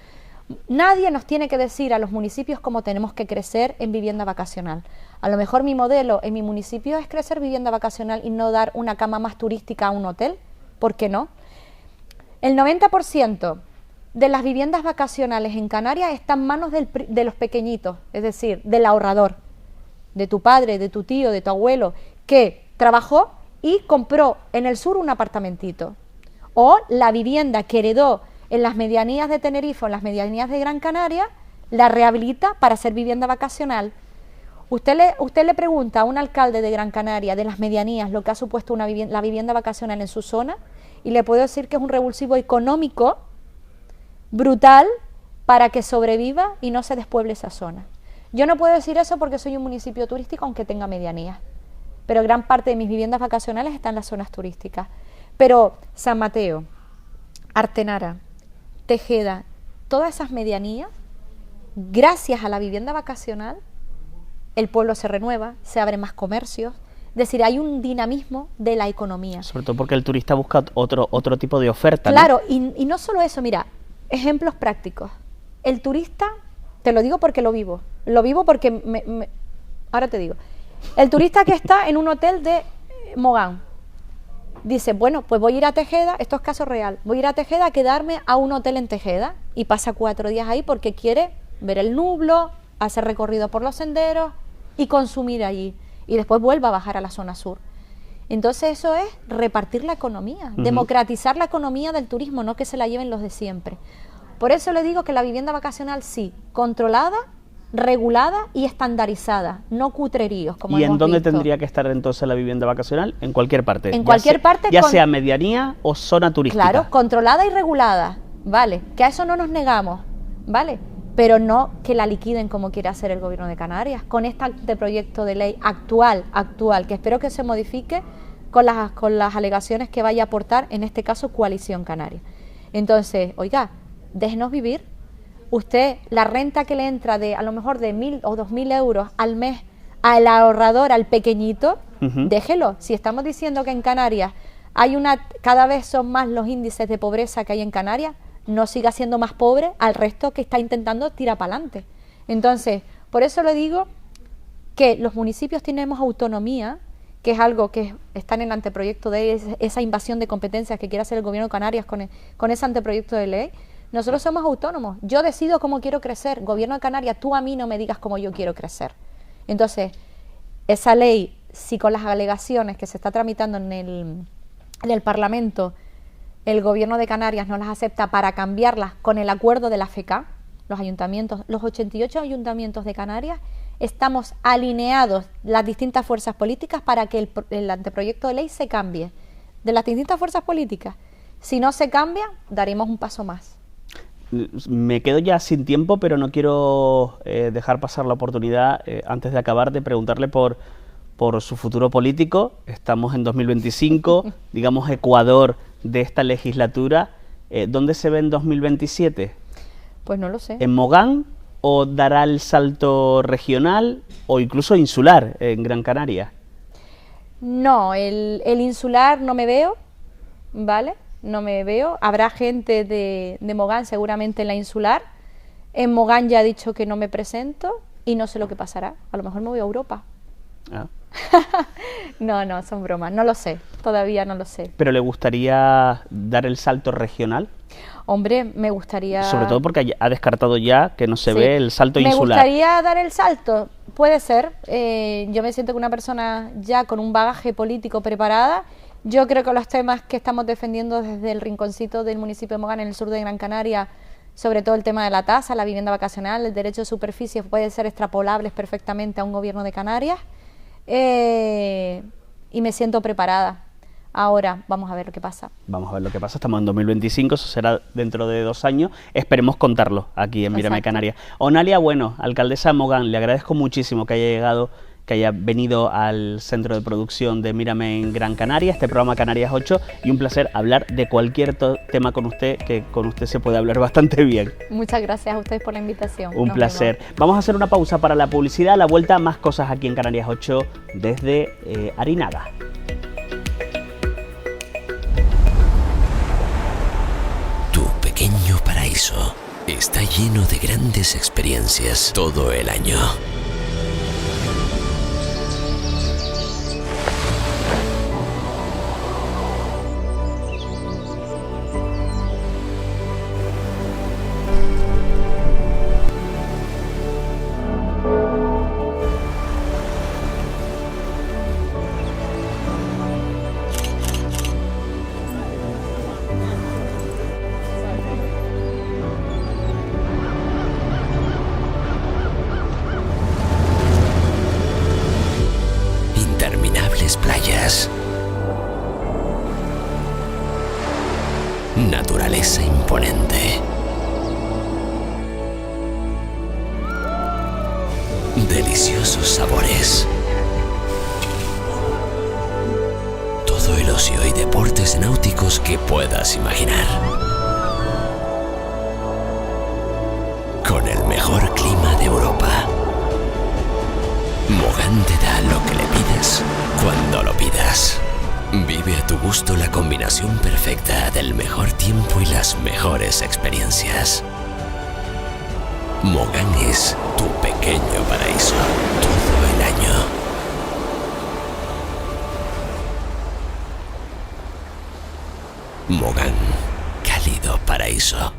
Nadie nos tiene que decir a los municipios cómo tenemos que crecer en vivienda vacacional. A lo mejor mi modelo en mi municipio es crecer vivienda vacacional y no dar una cama más turística a un hotel. ¿Por qué no? El 90% de las viviendas vacacionales en Canarias están en manos de los pequeñitos, es decir, del ahorrador, de tu padre, de tu tío, de tu abuelo, que trabajó y compró en el sur un apartamentito. O la vivienda que heredó en las medianías de Tenerife o en las medianías de Gran Canaria, la rehabilita para hacer vivienda vacacional. Usted le pregunta a un alcalde de Gran Canaria, de las medianías, lo que ha supuesto la vivienda vacacional en su zona, y le puedo decir que es un revulsivo económico brutal para que sobreviva y no se despueble esa zona. Yo no puedo decir eso porque soy un municipio turístico, aunque tenga medianías, pero gran parte de mis viviendas vacacionales están en las zonas turísticas. Pero San Mateo, Artenara, Tejeda, todas esas medianías, gracias a la vivienda vacacional, el pueblo se renueva, se abren más comercios, es decir, hay un dinamismo de la economía. Sobre todo porque el turista busca otro tipo de oferta, ¿no? Claro, y no solo eso, mira, ejemplos prácticos. El turista, te lo digo porque lo vivo porque ahora te digo, el turista que está en un hotel de Mogán, dice, bueno, pues voy a ir a Tejeda, esto es caso real, voy a ir a Tejeda a quedarme a un hotel en Tejeda y pasa 4 días ahí porque quiere ver el nublo, hacer recorrido por los senderos y consumir allí y después vuelve a bajar a la zona sur. Entonces eso es repartir la economía, democratizar la economía del turismo, no que se la lleven los de siempre. Por eso le digo que la vivienda vacacional sí, controlada, regulada y estandarizada, no cutreríos como hemos visto. ¿Y en dónde tendría que estar entonces la vivienda vacacional? En cualquier parte. En cualquier parte. Ya sea medianía o zona turística. Claro, controlada y regulada, ¿vale? Que a eso no nos negamos, ¿vale? Pero no que la liquiden como quiere hacer el Gobierno de Canarias, con este proyecto de ley actual, que espero que se modifique con las alegaciones que vaya a aportar, en este caso, Coalición Canaria. Entonces, oiga, déjenos vivir. Usted, la renta que le entra a lo mejor de 1.000 o 2.000 euros al mes al ahorrador, al pequeñito, déjelo. Si estamos diciendo que en Canarias cada vez son más los índices de pobreza que hay en Canarias, no siga siendo más pobre al resto que está intentando tirar para adelante. Entonces, por eso le digo que los municipios tenemos autonomía, que es algo que está en el anteproyecto de ley, esa invasión de competencias que quiere hacer el gobierno de Canarias con ese anteproyecto de ley. Nosotros somos autónomos, yo decido cómo quiero crecer. Gobierno de Canarias, tú a mí no me digas cómo yo quiero crecer. Entonces, esa ley, si con las alegaciones que se está tramitando en el Parlamento, el gobierno de Canarias no las acepta para cambiarlas con el acuerdo de la FECA, los ayuntamientos, los 88 ayuntamientos de Canarias, estamos alineados las distintas fuerzas políticas para que el anteproyecto de ley se cambie. De las distintas fuerzas políticas, si no se cambia, daremos un paso más. Me quedo ya sin tiempo, pero no quiero dejar pasar la oportunidad, antes de acabar, de preguntarle por su futuro político. Estamos en 2025, digamos Ecuador de esta legislatura. ¿Dónde se ve en 2027? Pues no lo sé. ¿En Mogán o dará el salto regional o incluso insular en Gran Canaria? No, el insular no me veo, ¿vale? No me veo. Habrá gente de Mogán seguramente en la insular. En Mogán ya he dicho que no me presento y no sé lo que pasará. A lo mejor me voy a Europa. Ah. No, son bromas. No lo sé. Todavía no lo sé. ¿Pero le gustaría dar el salto regional? Hombre, me gustaría... Sobre todo porque ha descartado ya que no se ve el salto insular. ¿Me gustaría dar el salto? Puede ser. Yo me siento que una persona ya con un bagaje político preparada. Yo creo que los temas que estamos defendiendo desde el rinconcito del municipio de Mogán, en el sur de Gran Canaria, sobre todo el tema de la tasa, la vivienda vacacional, el derecho de superficie, pueden ser extrapolables perfectamente a un gobierno de Canarias. Y me siento preparada. Ahora vamos a ver lo que pasa. Vamos a ver lo que pasa. Estamos en 2025, eso será dentro de 2 años. Esperemos contarlo aquí en Mírame Canarias. Onalia Bueno, alcaldesa de Mogán, le agradezco muchísimo que haya llegado, que haya venido al centro de producción de Mírame en Gran Canaria, este programa Canarias 8, y un placer hablar de cualquier tema con usted, que con usted se puede hablar bastante bien. Muchas gracias a ustedes por la invitación. Un placer. Vamos a hacer una pausa para la publicidad, a la vuelta más cosas aquí en Canarias 8 desde Arinaga. Tu pequeño paraíso está lleno de grandes experiencias todo el año. Playas, naturaleza imponente, deliciosos sabores, todo el ocio y deportes náuticos que puedas imaginar, con el mejor clima de Europa. Mogán te da lo que le pides cuando lo pidas. Vive a tu gusto la combinación perfecta del mejor tiempo y las mejores experiencias. Mogán es tu pequeño paraíso todo el año. Mogán, cálido paraíso.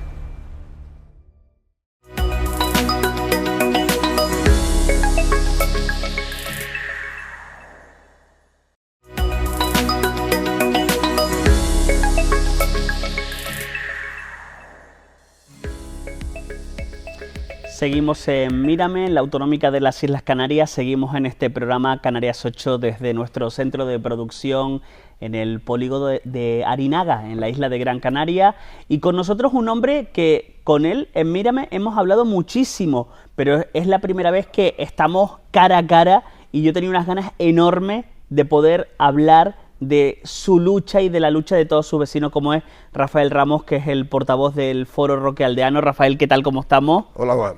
Seguimos en Mírame, en la Autonómica de las Islas Canarias. Seguimos en este programa Canarias 8 desde nuestro centro de producción en el polígono de Arinaga, en la isla de Gran Canaria. Y con nosotros un hombre que con él en Mírame hemos hablado muchísimo, pero es la primera vez que estamos cara a cara y yo tenía unas ganas enormes de poder hablar de su lucha y de la lucha de todos sus vecinos, como es Rafael Ramos, que es el portavoz del Foro Roque Aldeano. Rafael, ¿qué tal? ¿Cómo estamos? Hola, Juan.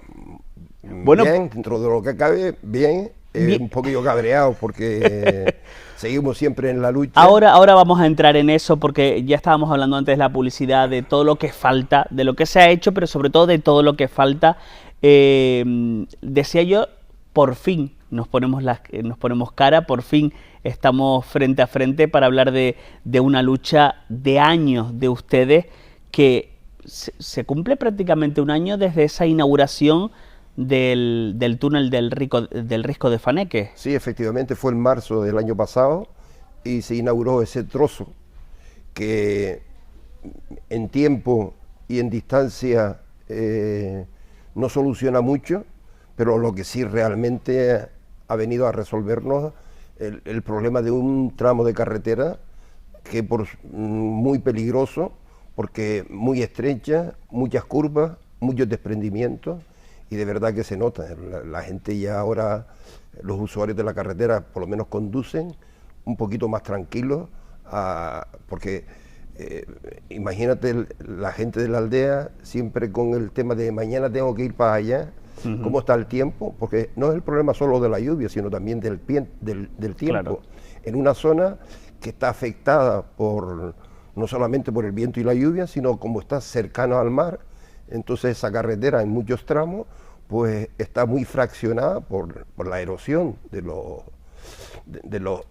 Bueno, bien, dentro de lo que cabe, bien. Un poquillo cabreado porque seguimos siempre en la lucha. Ahora vamos a entrar en eso, porque ya estábamos hablando antes de la publicidad, de todo lo que falta, de lo que se ha hecho, pero sobre todo de todo lo que falta. Decía yo, por fin nos ponemos cara, por fin estamos frente a frente para hablar de una lucha de años de ustedes, que se cumple prácticamente un año desde esa inauguración del túnel del Risco de Faneque. Sí, efectivamente, fue en marzo del año pasado y se inauguró ese trozo que en tiempo y en distancia no soluciona mucho, pero lo que sí realmente ha venido a resolvernos el problema de un tramo de carretera que muy peligroso, porque muy estrecha, muchas curvas, muchos desprendimientos, y de verdad que se nota. La gente ya ahora, los usuarios de la carretera por lo menos conducen un poquito más tranquilos, porque imagínate la gente de la aldea siempre con el tema de mañana tengo que ir para allá. ¿Cómo está el tiempo? Porque no es el problema solo de la lluvia, sino también del tiempo. Claro. En una zona que está afectada no solamente por el viento y la lluvia, sino como está cercano al mar, entonces esa carretera en muchos tramos pues está muy fraccionada por la erosión de los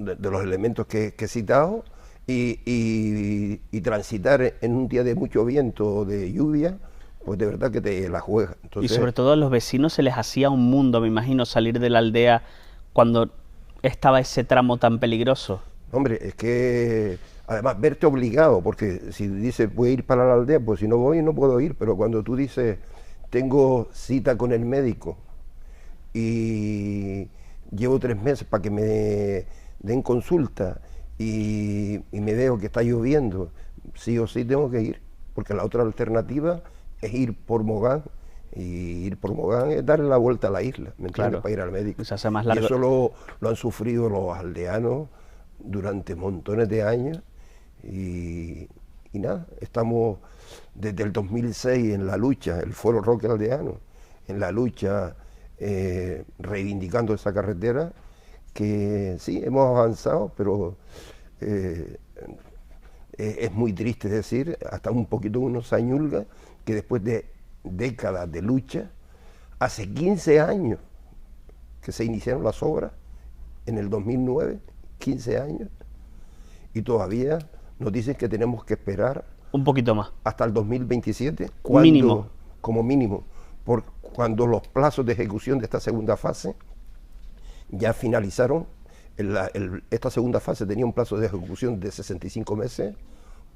elementos que he citado, y transitar en un día de mucho viento o de lluvia, pues de verdad que te la juega. Entonces, y sobre todo a los vecinos se les hacía un mundo, me imagino, salir de la aldea cuando estaba ese tramo tan peligroso. Hombre, es que además verte obligado, porque si dices voy a ir para la aldea, pues si no voy no puedo ir, pero cuando tú dices tengo cita con el médico y llevo 3 meses para que me den consulta y me veo que está lloviendo, sí o sí tengo que ir, porque la otra alternativa es ir por Mogán, y ir por Mogán es darle la vuelta a la isla, ¿me entiendes? Claro, para ir al médico. Se hace más largo. Y eso lo han sufrido los aldeanos durante montones de años, y nada, estamos desde el 2006 en la lucha, el Foro Roque Aldeano, en la lucha reivindicando esa carretera, que sí, hemos avanzado, pero es muy triste decir, hasta un poquito unos añulga, que después de décadas de lucha, hace 15 años que se iniciaron las obras, en el 2009, 15 años, y todavía nos dicen que tenemos que esperar un poquito más hasta el 2027, como mínimo, cuando los plazos de ejecución de esta segunda fase ya finalizaron. Esta segunda fase tenía un plazo de ejecución de 65 meses,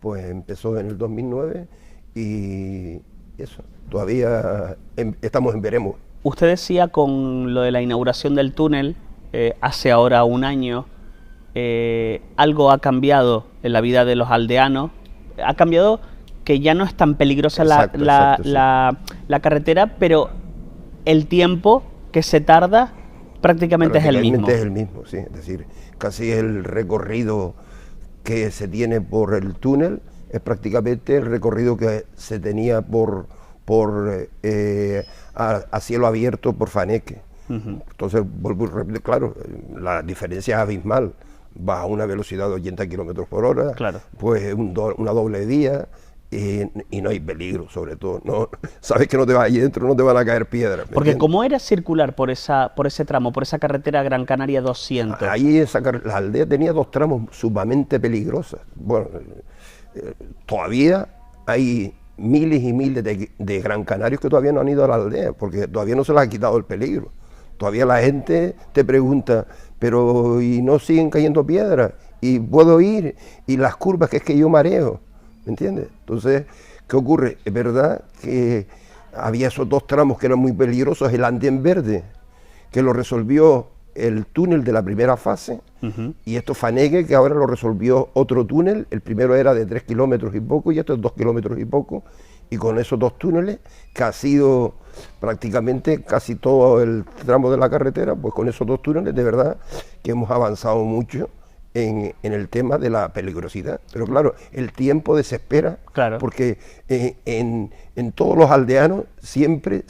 pues empezó en el 2009 y eso, todavía estamos en veremos. Usted decía con lo de la inauguración del túnel, hace ahora un año, algo ha cambiado en la vida de los aldeanos, ha cambiado que ya no es tan peligrosa la carretera, pero el tiempo que se tarda prácticamente es el mismo. Es el mismo, sí, es decir, casi el recorrido que se tiene por el túnel es prácticamente el recorrido que se tenía a cielo abierto por Faneque. Entonces, vuelvo y repito, claro, la diferencia es abismal. Va a una velocidad de 80 kilómetros por hora, claro, pues una doble vía, y no hay peligro, sobre todo. No, sabes que no te vas allí dentro, no te van a caer piedras. Porque ¿cómo era circular por ese tramo, por esa carretera Gran Canaria 200? Ahí la aldea tenía 2 tramos sumamente peligrosos. Bueno, todavía hay miles y miles de gran canarios que todavía no han ido a la aldea, porque todavía no se les ha quitado el peligro. Todavía la gente te pregunta, pero ¿y no siguen cayendo piedras? ¿Y puedo ir? ¿Y las curvas que es que yo mareo? ¿Me entiendes? Entonces, ¿qué ocurre? Es verdad que había esos 2 tramos que eran muy peligrosos, el andén verde, que lo resolvió el túnel de la primera fase, y esto Faneque, que ahora lo resolvió otro túnel. El primero era de 3 kilómetros y poco, y esto es 2 kilómetros y poco, y con esos 2 túneles, que ha sido prácticamente casi todo el tramo de la carretera, pues con esos 2 túneles de verdad que hemos avanzado mucho en el tema de la peligrosidad. Pero claro, el tiempo desespera, claro, porque en todos los aldeanos siempre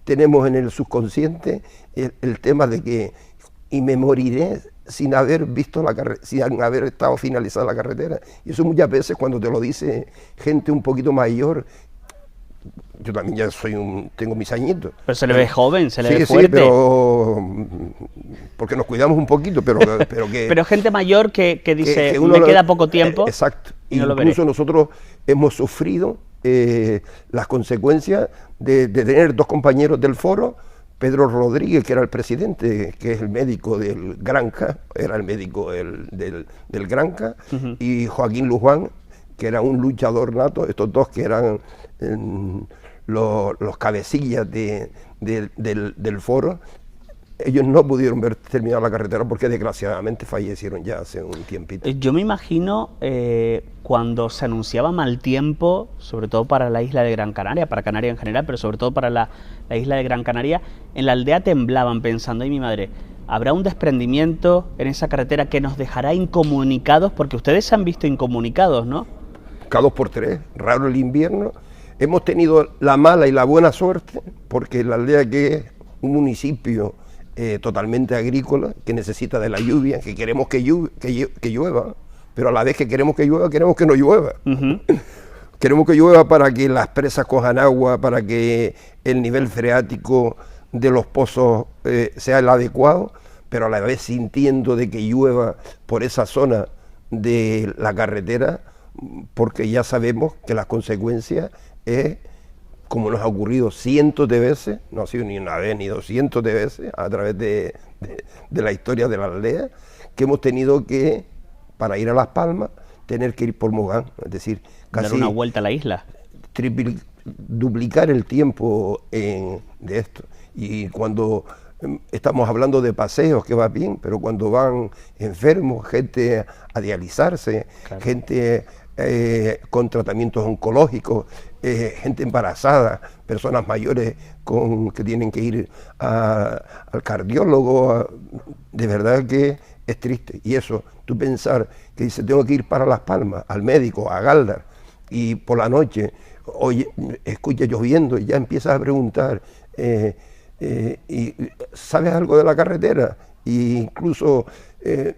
tenemos en el subconsciente el tema de que y me moriré sin haber visto sin haber estado finalizada la carretera. Y eso muchas veces cuando te lo dice gente un poquito mayor, yo también ya tengo mis añitos. Pero se le ve joven, se le ve sí, fuerte. Sí, pero porque nos cuidamos un poquito, pero que... Pero gente mayor que dice, que me queda poco tiempo. Exacto. Y no incluso nosotros hemos sufrido las consecuencias de tener dos compañeros del foro, Pedro Rodríguez, que era el presidente, que es el médico del Granca, era el médico del Granca, y Joaquín Luján, que era un luchador nato, estos dos que eran los cabecillas del foro. Ellos no pudieron ver terminar la carretera porque desgraciadamente fallecieron ya hace un tiempito. Yo me imagino cuando se anunciaba mal tiempo, sobre todo para la isla de Gran Canaria, para Canarias en general, pero sobre todo para la isla de Gran Canaria, en la aldea temblaban pensando, ay mi madre, ¿habrá un desprendimiento en esa carretera que nos dejará incomunicados? Porque ustedes se han visto incomunicados, ¿no? Cada 2 por 3, raro el invierno. Hemos tenido la mala y la buena suerte, porque la aldea, que es un municipio totalmente agrícola, que necesita de la lluvia, que queremos que llueva, pero a la vez que queremos que llueva, queremos que no llueva. Queremos que llueva para que las presas cojan agua, para que el nivel freático de los pozos sea el adecuado, pero a la vez sintiendo de que llueva por esa zona de la carretera, porque ya sabemos que las consecuencias es, como nos ha ocurrido cientos de veces, no ha sido ni una vez ni 200 de veces a través de la historia de la aldea, que hemos tenido que, para ir a Las Palmas, tener que ir por Mogán, es decir, casi dar una vuelta a la isla, duplicar el tiempo de esto. Y cuando estamos hablando de paseos, que va bien, pero cuando van enfermos, gente a dializarse, claro, gente con tratamientos oncológicos, gente embarazada, personas mayores que tienen que ir al cardiólogo, de verdad que es triste. Y eso, tú pensar que dice, tengo que ir para Las Palmas, al médico, a Galdar, y por la noche, oye, escucha lloviendo y ya empiezas a preguntar, y ¿sabes algo de la carretera? E incluso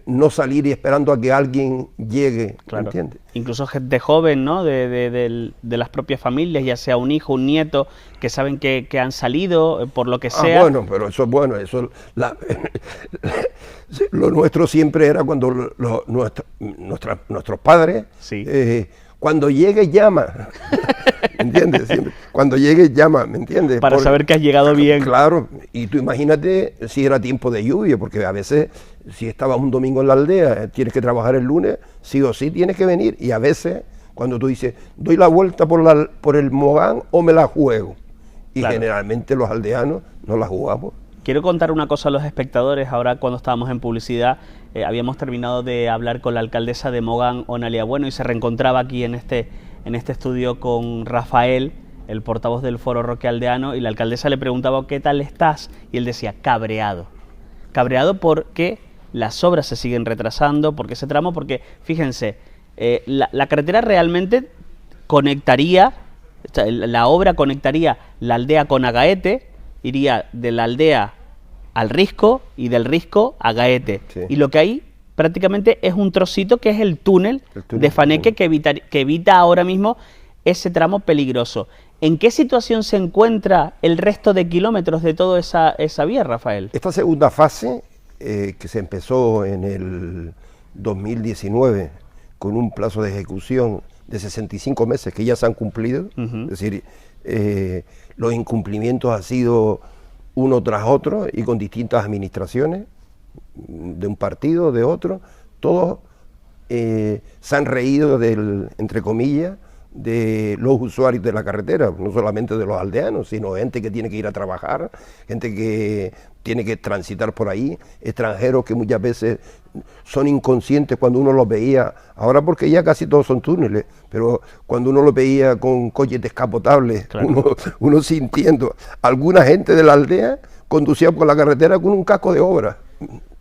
no salir y esperando a que alguien llegue, claro, ¿entiendes? Incluso gente joven, ¿no? De las propias familias, ya sea un hijo, un nieto, que saben que han salido, por lo que sea. Bueno, pero eso es bueno, lo nuestro siempre era cuando nuestros padres, sí, cuando llegue llama, ¿entiendes? Siempre. Cuando llegue llama, ¿me entiendes? Para saber que has llegado bien. Claro, y tú imagínate si era tiempo de lluvia, porque a veces si estabas un domingo en la aldea, tienes que trabajar el lunes, sí o sí tienes que venir, y a veces cuando tú dices, doy la vuelta por el Mogán o me la juego, y claro, generalmente los aldeanos no la jugamos. Quiero contar una cosa a los espectadores. Ahora, cuando estábamos en publicidad, habíamos terminado de hablar con la alcaldesa de Mogán, Onalia Bueno, y se reencontraba aquí en este estudio con Rafael, el portavoz del Foro Roque Aldeano, y la alcaldesa le preguntaba ¿qué tal estás? Y él decía, cabreado. Cabreado porque las obras se siguen retrasando, porque ese tramo, porque fíjense, la carretera realmente conectaría, la obra conectaría la aldea con Agaete, iría de la aldea al Risco y del Risco a Gaete. Sí. Y lo que hay prácticamente es un trocito que es el túnel de Faneque que evita ahora mismo ese tramo peligroso. ¿En qué situación se encuentra el resto de kilómetros de toda esa vía, Rafael? Esta segunda fase, que se empezó en el 2019 con un plazo de ejecución de 65 meses que ya se han cumplido, es decir, los incumplimientos han sido uno tras otro y con distintas administraciones, de un partido, de otro, todos se han reído entre comillas, de los usuarios de la carretera, no solamente de los aldeanos, sino gente que tiene que ir a trabajar, gente que tiene que transitar por ahí, extranjeros que muchas veces son inconscientes cuando uno los veía, ahora porque ya casi todos son túneles, pero cuando uno los veía con coches descapotables, claro, uno sintiendo, alguna gente de la aldea conducía por la carretera con un casco de obra.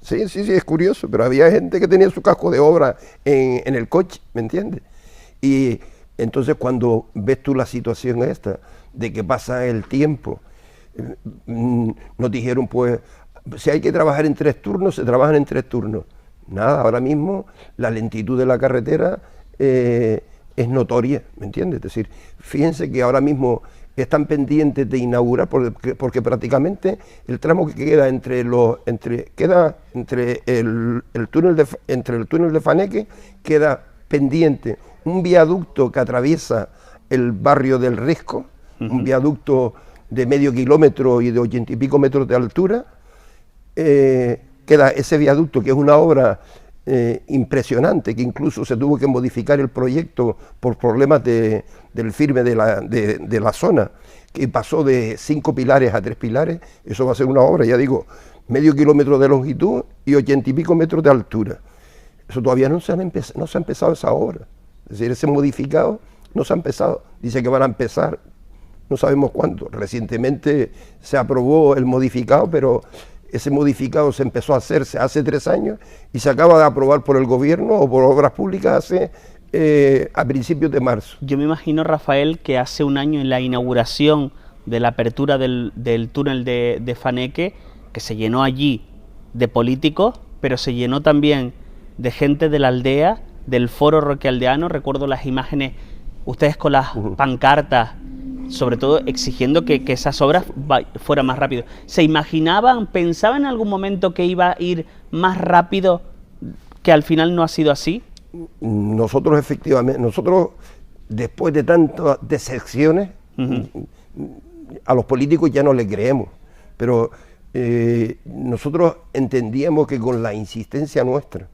Sí, es curioso, pero había gente que tenía su casco de obra en el coche, ¿me entiendes? Y entonces cuando ves tú la situación esta, de que pasa el tiempo, nos dijeron pues, si hay que trabajar en 3 turnos, se trabajan en 3 turnos. Nada, ahora mismo la lentitud de la carretera es notoria, ¿me entiendes? Es decir, fíjense que ahora mismo están pendientes de inaugurar, porque prácticamente el tramo que queda entre el túnel de Faneque queda pendiente un viaducto que atraviesa el barrio del Risco, un viaducto de medio kilómetro y de 80 y pico metros de altura. Queda ese viaducto, que es una obra impresionante, que incluso se tuvo que modificar el proyecto por problemas del firme de la zona, que pasó de 5 pilares a 3 pilares. Eso va a ser una obra, ya digo, medio kilómetro de longitud y 80 y pico metros de altura. Eso todavía no se ha empezado esa obra. Es decir, ese modificado no se ha empezado. Dice que van a empezar, no sabemos cuándo. Recientemente se aprobó el modificado, pero ese modificado se empezó a hacerse hace 3 años y se acaba de aprobar por el gobierno o por Obras Públicas a principios de marzo. Yo me imagino, Rafael, que hace un año, en la inauguración de la apertura del túnel de Faneque, que se llenó allí de políticos, pero se llenó también de gente de la aldea, del foro roquealdeano. Recuerdo las imágenes, ustedes con las pancartas, sobre todo exigiendo que esas obras fueran más rápido. ¿Se imaginaban, pensaban en algún momento que iba a ir más rápido, que al final no ha sido así? Nosotros efectivamente, después de tantas decepciones, a los políticos ya no les creemos, pero nosotros entendíamos que con la insistencia nuestra,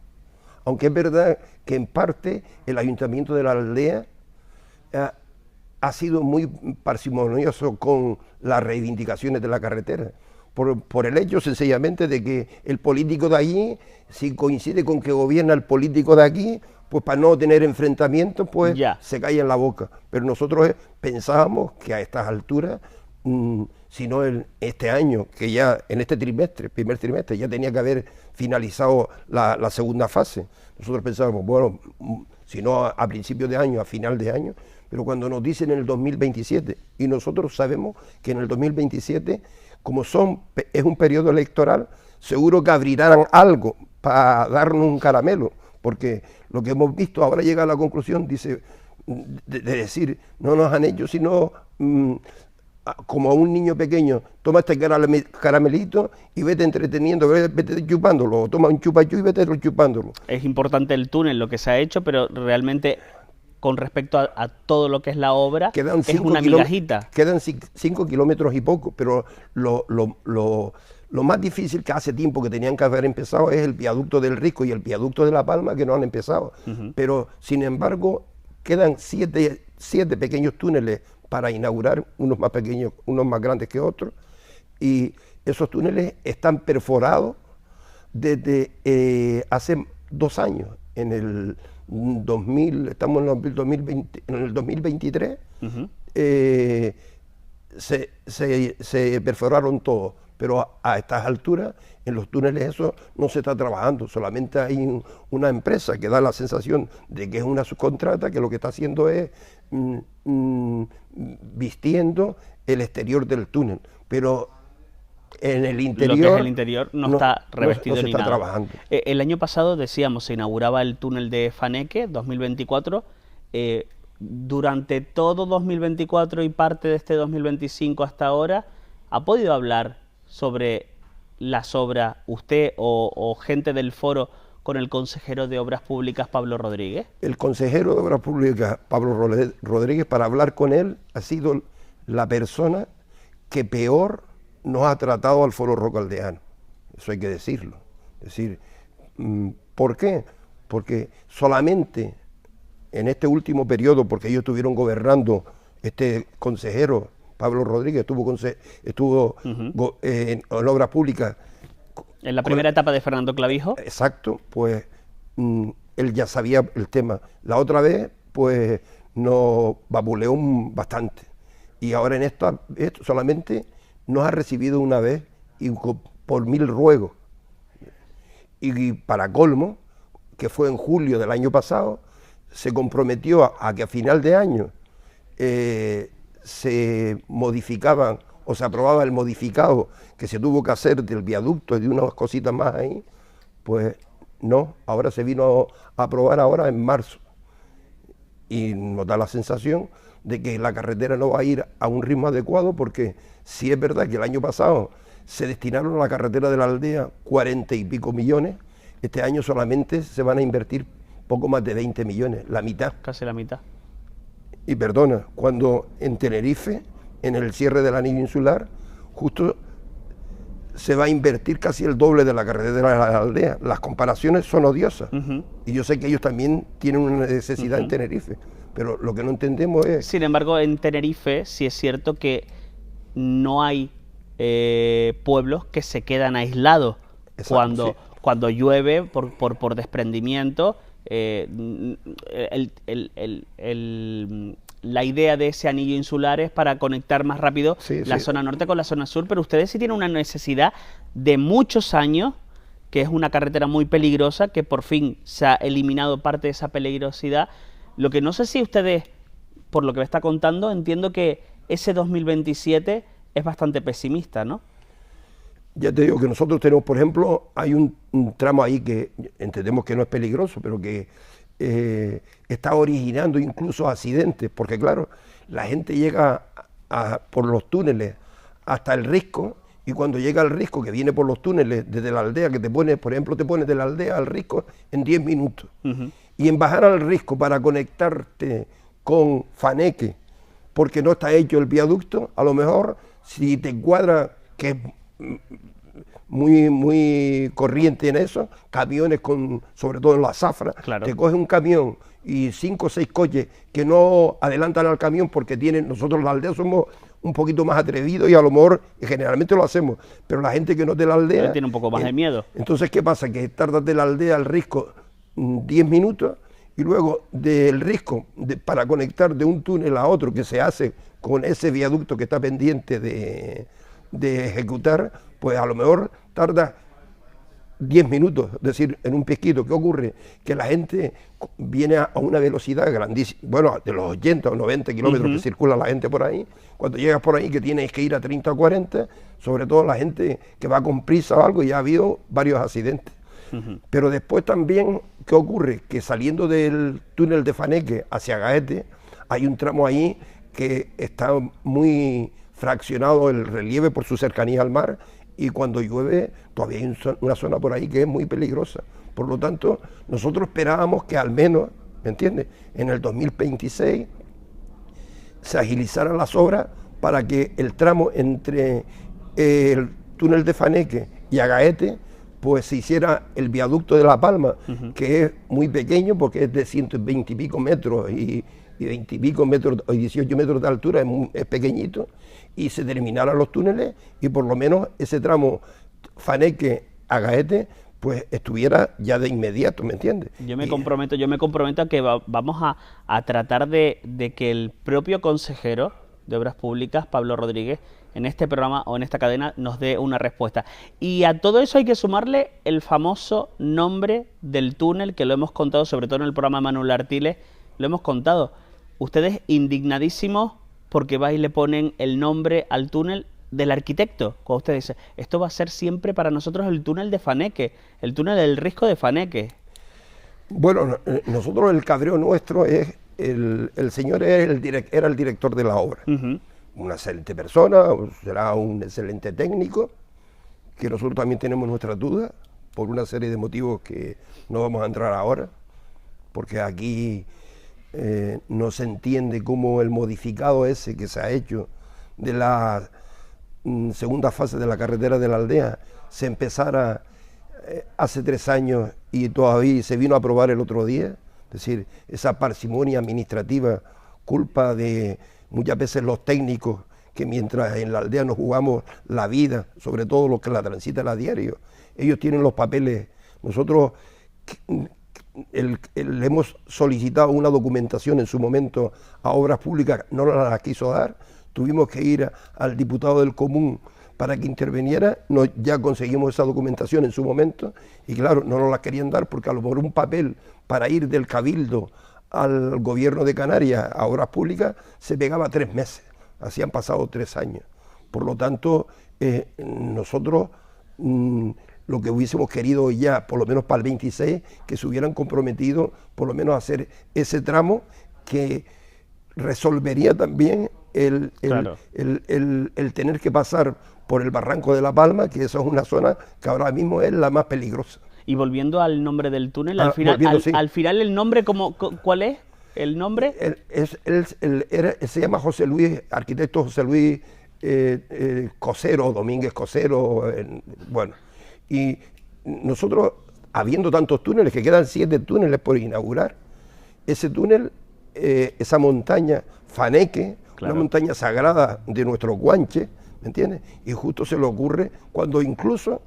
aunque es verdad que en parte el ayuntamiento de la aldea ha sido muy parsimonioso con las reivindicaciones de la carretera, por el hecho sencillamente de que el político de allí, si coincide con que gobierna el político de aquí, pues para no tener enfrentamientos, pues se cae en la boca. Pero nosotros pensábamos que a estas alturas, si no este año, que ya en este trimestre, primer trimestre, ya tenía que haber finalizado la segunda fase. Nosotros pensábamos, bueno, si no a principios de año, a final de año, pero cuando nos dicen en el 2027, y nosotros sabemos que en el 2027, como es un periodo electoral, seguro que abrirán algo para darnos un caramelo, porque lo que hemos visto ahora llega a la conclusión, dice, de decir, no nos han hecho sino como a un niño pequeño, toma este caramelito y vete entreteniendo, vete chupándolo, toma un chupachú y vete chupándolo. Es importante el túnel, lo que se ha hecho, pero realmente con respecto a todo lo que es la obra, es una migajita. Quedan 5 kilómetros y poco, pero lo más difícil, que hace tiempo que tenían que haber empezado, es el viaducto del Risco y el viaducto de La Palma, que no han empezado. Pero, sin embargo, quedan 7 pequeños túneles para inaugurar, unos más pequeños, unos más grandes que otros, y esos túneles están perforados desde hace 2 años, en el 2000, estamos en el 2020, en el 2023, se perforaron todos, pero a estas alturas en los túneles eso no se está trabajando, solamente hay una empresa que da la sensación de que es una subcontrata, que lo que está haciendo es vistiendo el exterior del túnel, pero en el interior, lo que es el interior no está revestido no ni está nada. Trabajando. El año pasado, decíamos, se inauguraba el túnel de Faneque, 2024. Durante todo 2024 y parte de este 2025 hasta ahora, ¿ha podido hablar sobre las obras usted o gente del foro con el consejero de Obras Públicas, Pablo Rodríguez? El consejero de Obras Públicas, Pablo Rodríguez, para hablar con él, ha sido la persona que peor nos ha tratado al foro roquealdeano. Eso hay que decirlo. Es decir, ¿por qué? Porque solamente en este último periodo, porque ellos estuvieron gobernando, este consejero, Pablo Rodríguez, estuvo en Obras Públicas. En la primera etapa de Fernando Clavijo. Exacto, pues él ya sabía el tema. La otra vez, pues nos babuleó bastante. Y ahora en esto solamente nos ha recibido una vez y por 1000 ruegos. Y para colmo, que fue en julio del año pasado, se comprometió a que a final de año se modificaban o se aprobaba el modificado que se tuvo que hacer del viaducto y de unas cositas más ahí. Pues no, ahora se vino a aprobar ahora en marzo. y nos da la sensación de que la carretera no va a ir a un ritmo adecuado, porque sí es verdad que el año pasado se destinaron a la carretera de la aldea 40 y pico millones, este año solamente se van a invertir poco más de 20 millones, la mitad. Casi la mitad. Y perdona, cuando en Tenerife, en el cierre del anillo insular, justo se va a invertir casi el doble de la carretera de la aldea. Las comparaciones son odiosas. Y yo sé que ellos también tienen una necesidad en Tenerife, pero lo que no entendemos es... Sin embargo, en Tenerife sí es cierto que no hay pueblos que se quedan aislados. Exacto, cuando llueve por desprendimiento. La idea de ese anillo insular es para conectar más rápido la zona norte con la zona sur, pero ustedes sí tienen una necesidad de muchos años, que es una carretera muy peligrosa, que por fin se ha eliminado parte de esa peligrosidad. Lo que no sé si ustedes, por lo que me está contando, entiendo que ese 2027 es bastante pesimista, ¿no? Ya te digo que nosotros tenemos, por ejemplo, hay un tramo ahí que entendemos que no es peligroso, pero que está originando incluso accidentes, porque claro, la gente llega por los túneles hasta el Risco, y cuando llega al Risco, que viene por los túneles desde la aldea, que te pone, por ejemplo, te pones de la aldea al Risco en 10 minutos. Y en bajar al Risco para conectarte con Faneque, porque no está hecho el viaducto, a lo mejor si te cuadra, que es muy corriente en eso, camiones sobre todo en la zafra, te coge un camión y 5 o 6 coches que no adelantan al camión porque nosotros la aldea somos un poquito más atrevidos y a lo mejor generalmente lo hacemos, pero la gente que no es de la aldea tiene un poco más de miedo. Entonces, ¿qué pasa? Que tardas de la aldea al Risco 10 minutos y luego del Risco para conectar de un túnel a otro que se hace con ese viaducto que está pendiente de ejecutar, pues a lo mejor tarda 10 minutos, es decir, en un pesquito. ¿Qué ocurre? Que la gente viene a una velocidad grandísima, bueno, de los 80 o 90 kilómetros que circula la gente por ahí. Cuando llegas por ahí que tienes que ir a 30 o 40, sobre todo la gente que va con prisa o algo, ya ha habido varios accidentes. Pero después también, ¿qué ocurre? Que saliendo del túnel de Faneque hacia Gaete, hay un tramo ahí que está muy fraccionado el relieve por su cercanía al mar, y cuando llueve todavía hay una zona por ahí que es muy peligrosa. Por lo tanto, nosotros esperábamos que al menos, ¿me entiendes?, en el 2026 se agilizaran las obras para que el tramo entre el túnel de Faneque y Agaete, pues se hiciera el viaducto de La Palma, que es muy pequeño porque es de 120 y pico metros y 20 y pico metros, o 18 metros de altura, es pequeñito, y se terminaran los túneles y por lo menos ese tramo Faneque-Agaete pues estuviera ya de inmediato, ¿me entiendes? Yo me comprometo a que vamos a tratar de que el propio consejero de Obras Públicas, Pablo Rodríguez, en este programa o en esta cadena nos dé una respuesta. Y a todo eso hay que sumarle el famoso nombre del túnel, que lo hemos contado, sobre todo en el programa de Manuel Artiles, lo hemos contado. Ustedes indignadísimos porque va y le ponen el nombre al túnel del arquitecto. Cuando usted dice, esto va a ser siempre para nosotros el túnel de Faneque, el túnel del Risco de Faneque. Bueno, nosotros el cabreo nuestro es, el señor era el director de la obra. Una excelente persona, será un excelente técnico, que nosotros también tenemos nuestras dudas, por una serie de motivos que no vamos a entrar ahora, porque aquí no se entiende cómo el modificado ese que se ha hecho de la segunda fase de la carretera de la aldea se empezara hace 3 años y todavía se vino a aprobar el otro día. Es decir, esa parsimonia administrativa, culpa de muchas veces los técnicos, que mientras en la aldea nos jugamos la vida, sobre todo los que la transitan a diario, ellos tienen los papeles. Nosotros le hemos solicitado una documentación en su momento a Obras Públicas, no nos la quiso dar, tuvimos que ir al diputado del Común para que interviniera, ya conseguimos esa documentación en su momento, y claro, no nos la querían dar porque a lo mejor un papel para ir del Cabildo al gobierno de Canarias a Obras Públicas se pegaba 3 meses, así han pasado 3 años. Por lo tanto, nosotros lo que hubiésemos querido ya, por lo menos para el 26, que se hubieran comprometido por lo menos a hacer ese tramo que resolvería también Claro. el tener que pasar por el Barranco de la Palma, que esa es una zona que ahora mismo es la más peligrosa. Y volviendo al nombre del túnel, al final el nombre, ¿cuál es el nombre? Se llama José Luis, arquitecto José Luis Cosero, Domínguez Cosero, bueno, y nosotros, habiendo tantos túneles, que quedan 7 túneles por inaugurar, ese túnel, esa montaña, Faneque, claro, una montaña sagrada de nuestro Guanche, ¿me entiendes? Y justo se le ocurre cuando incluso,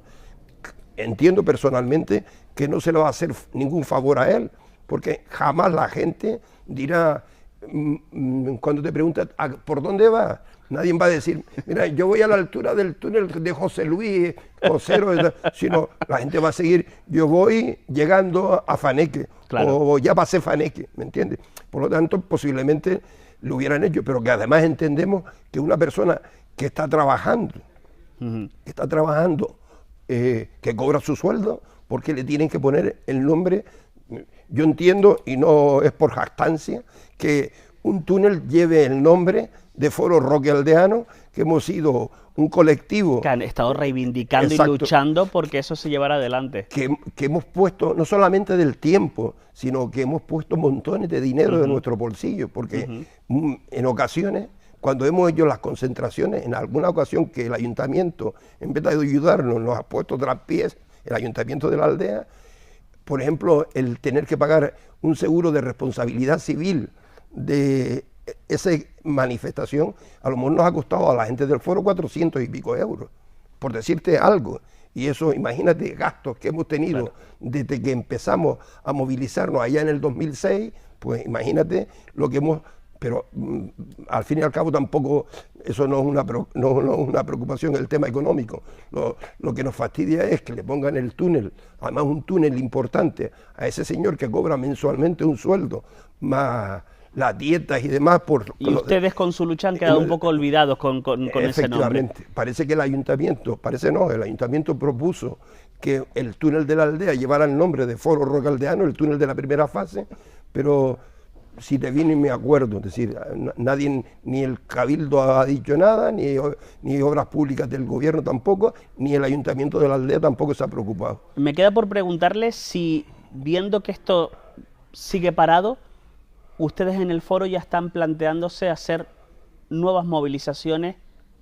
entiendo personalmente, que no se le va a hacer ningún favor a él, porque jamás la gente dirá, cuando te preguntan, ¿por dónde vas? Nadie va a decir, mira, yo voy a la altura del túnel de José Luis Cosero, sino la gente va a seguir, yo voy llegando a Faneque, claro, o ya pasé Faneque, ¿me entiendes? Por lo tanto, posiblemente lo hubieran hecho, pero que además entendemos que una persona que está trabajando, que cobra su sueldo, porque le tienen que poner el nombre. Yo entiendo, y no es por jactancia, que un túnel lleve el nombre de Foro Roque Aldeano, que hemos sido un colectivo que han estado reivindicando, exacto, y luchando porque eso se llevara adelante. Que hemos puesto, no solamente del tiempo, sino que hemos puesto montones de dinero de nuestro bolsillo, porque en ocasiones, cuando hemos hecho las concentraciones, en alguna ocasión que el ayuntamiento, en vez de ayudarnos, nos ha puesto traspiés, el ayuntamiento de la aldea, por ejemplo, el tener que pagar un seguro de responsabilidad civil de esa manifestación, a lo mejor nos ha costado a la gente del foro 400 y pico euros, por decirte algo. Y eso, imagínate, gastos que hemos tenido, claro, desde que empezamos a movilizarnos allá en el 2006, pues imagínate lo que hemos... Pero al fin y al cabo tampoco, eso no es una preocupación, el tema económico. Lo que nos fastidia es que le pongan el túnel, además un túnel importante, a ese señor que cobra mensualmente un sueldo, más las dietas y demás. Y ustedes con su lucha han quedado un poco olvidados con ese nombre. Efectivamente, parece que el ayuntamiento propuso que el túnel de la aldea llevara el nombre de Foro Roque Aldeano, el túnel de la primera fase, pero... Si te viene me acuerdo, es decir, nadie, ni el Cabildo ha dicho nada, ni Obras Públicas del Gobierno tampoco, ni el Ayuntamiento de la aldea tampoco se ha preocupado. Me queda por preguntarle si, viendo que esto sigue parado, ustedes en el foro ya están planteándose hacer nuevas movilizaciones,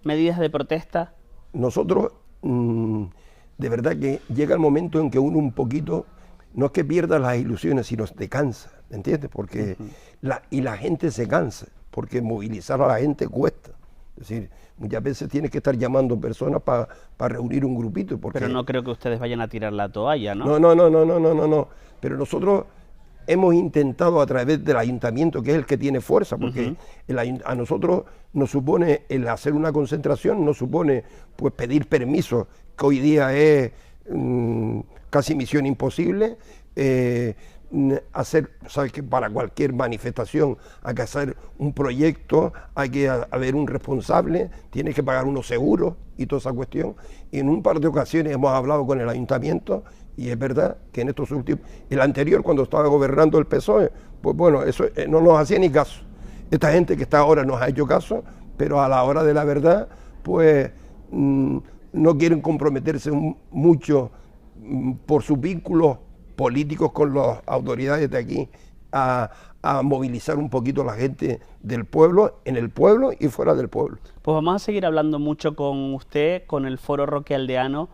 medidas de protesta. Nosotros, de verdad que llega el momento en que uno un poquito, no es que pierda las ilusiones, sino se cansa, ¿me entiendes? Porque la gente se cansa, porque movilizar a la gente cuesta. Es decir, muchas veces tienes que estar llamando personas para reunir un grupito. Pero no creo que ustedes vayan a tirar la toalla, ¿no? No. Pero nosotros hemos intentado a través del ayuntamiento, que es el que tiene fuerza, porque a nosotros nos supone el hacer una concentración, nos supone pues pedir permiso, que hoy día es... casi misión imposible, sabes que para cualquier manifestación hay que hacer un proyecto, hay que haber un responsable, tienes que pagar unos seguros y toda esa cuestión. Y en un par de ocasiones hemos hablado con el ayuntamiento y es verdad que en estos últimos, el anterior cuando estaba gobernando el PSOE, pues bueno, eso no nos hacía ni caso. Esta gente que está ahora nos ha hecho caso, pero a la hora de la verdad, pues no quieren comprometerse mucho por sus vínculos políticos con las autoridades de aquí a movilizar un poquito a la gente del pueblo, en el pueblo y fuera del pueblo. Pues vamos a seguir hablando mucho con usted, con el Foro Roque Aldeano,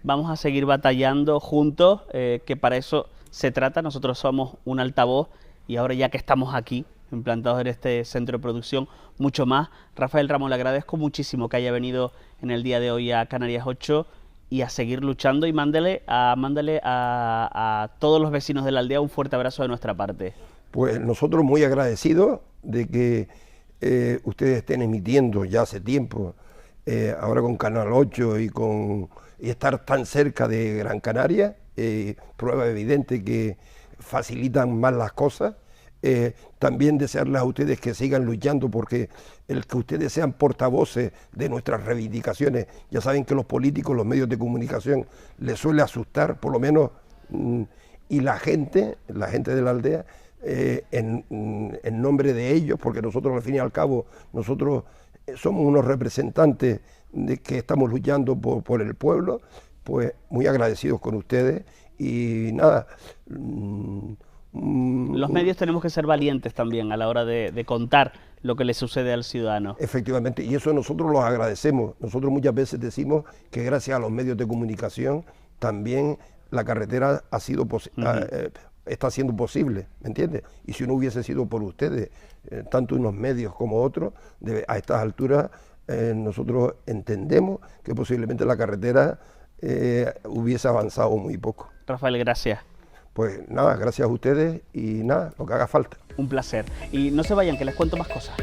vamos a seguir batallando juntos, que para eso se trata. Nosotros somos un altavoz y ahora ya que estamos aquí, implantados en este centro de producción, mucho más. Rafael Ramos, le agradezco muchísimo que haya venido en el día de hoy a Canarias 8 y a seguir luchando, y mándale a todos los vecinos de la aldea un fuerte abrazo de nuestra parte. Pues nosotros muy agradecidos de que ustedes estén emitiendo ya hace tiempo, ahora con Canal 8 y estar tan cerca de Gran Canaria, prueba evidente que facilitan más las cosas. También desearles a ustedes que sigan luchando, porque el que ustedes sean portavoces de nuestras reivindicaciones, ya saben que los políticos, los medios de comunicación, les suele asustar, por lo menos, y la gente de la aldea, en nombre de ellos, porque nosotros al fin y al cabo, nosotros somos unos representantes de que estamos luchando por el pueblo, pues muy agradecidos con ustedes y nada. Los medios tenemos que ser valientes también a la hora de contar lo que le sucede al ciudadano. Efectivamente, y eso nosotros los agradecemos. Nosotros muchas veces decimos que gracias a los medios de comunicación también la carretera ha sido está siendo posible, ¿me entiendes? Y si no hubiese sido por ustedes, tanto unos medios como otros, a estas alturas nosotros entendemos que posiblemente la carretera hubiese avanzado muy poco. Rafael, gracias. Pues nada, gracias a ustedes y nada, lo que haga falta. Un placer. Y no se vayan, que les cuento más cosas.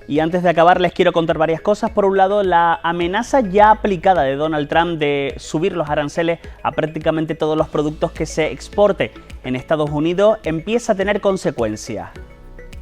Y antes de acabar les quiero contar varias cosas. Por un lado, la amenaza ya aplicada de Donald Trump de subir los aranceles a prácticamente todos los productos que se exporte en Estados Unidos empieza a tener consecuencias.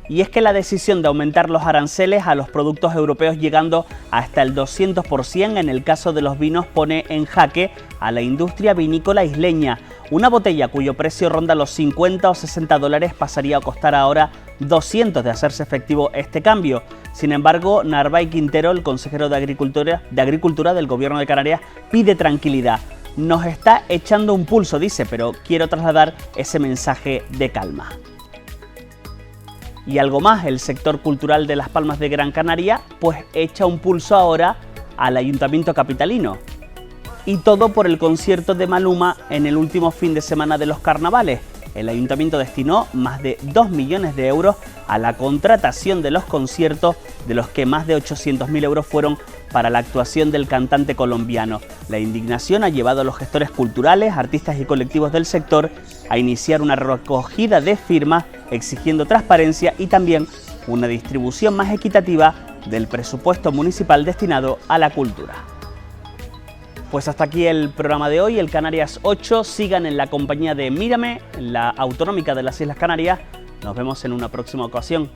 Y es que la decisión de aumentar los aranceles a los productos europeos llegando hasta el 200% en el caso de los vinos pone en jaque a la industria vinícola isleña. Una botella cuyo precio ronda los 50 o 60 dólares pasaría a costar ahora 200 de hacerse efectivo este cambio. Sin embargo, Narváez Quintero, el consejero de Agricultura del Gobierno de Canarias, pide tranquilidad. Nos está echando un pulso, dice, pero quiero trasladar ese mensaje de calma. Y algo más, el sector cultural de Las Palmas de Gran Canaria pues echa un pulso ahora al Ayuntamiento capitalino. Y todo por el concierto de Maluma en el último fin de semana de los carnavales. El Ayuntamiento destinó más de 2 millones de euros a la contratación de los conciertos, de los que más de 800.000 euros fueron para la actuación del cantante colombiano. La indignación ha llevado a los gestores culturales, artistas y colectivos del sector a iniciar una recogida de firmas exigiendo transparencia y también una distribución más equitativa del presupuesto municipal destinado a la cultura. Pues hasta aquí el programa de hoy, el Canarias 8. Sigan en la compañía de Mírame, la autonómica de las Islas Canarias. Nos vemos en una próxima ocasión.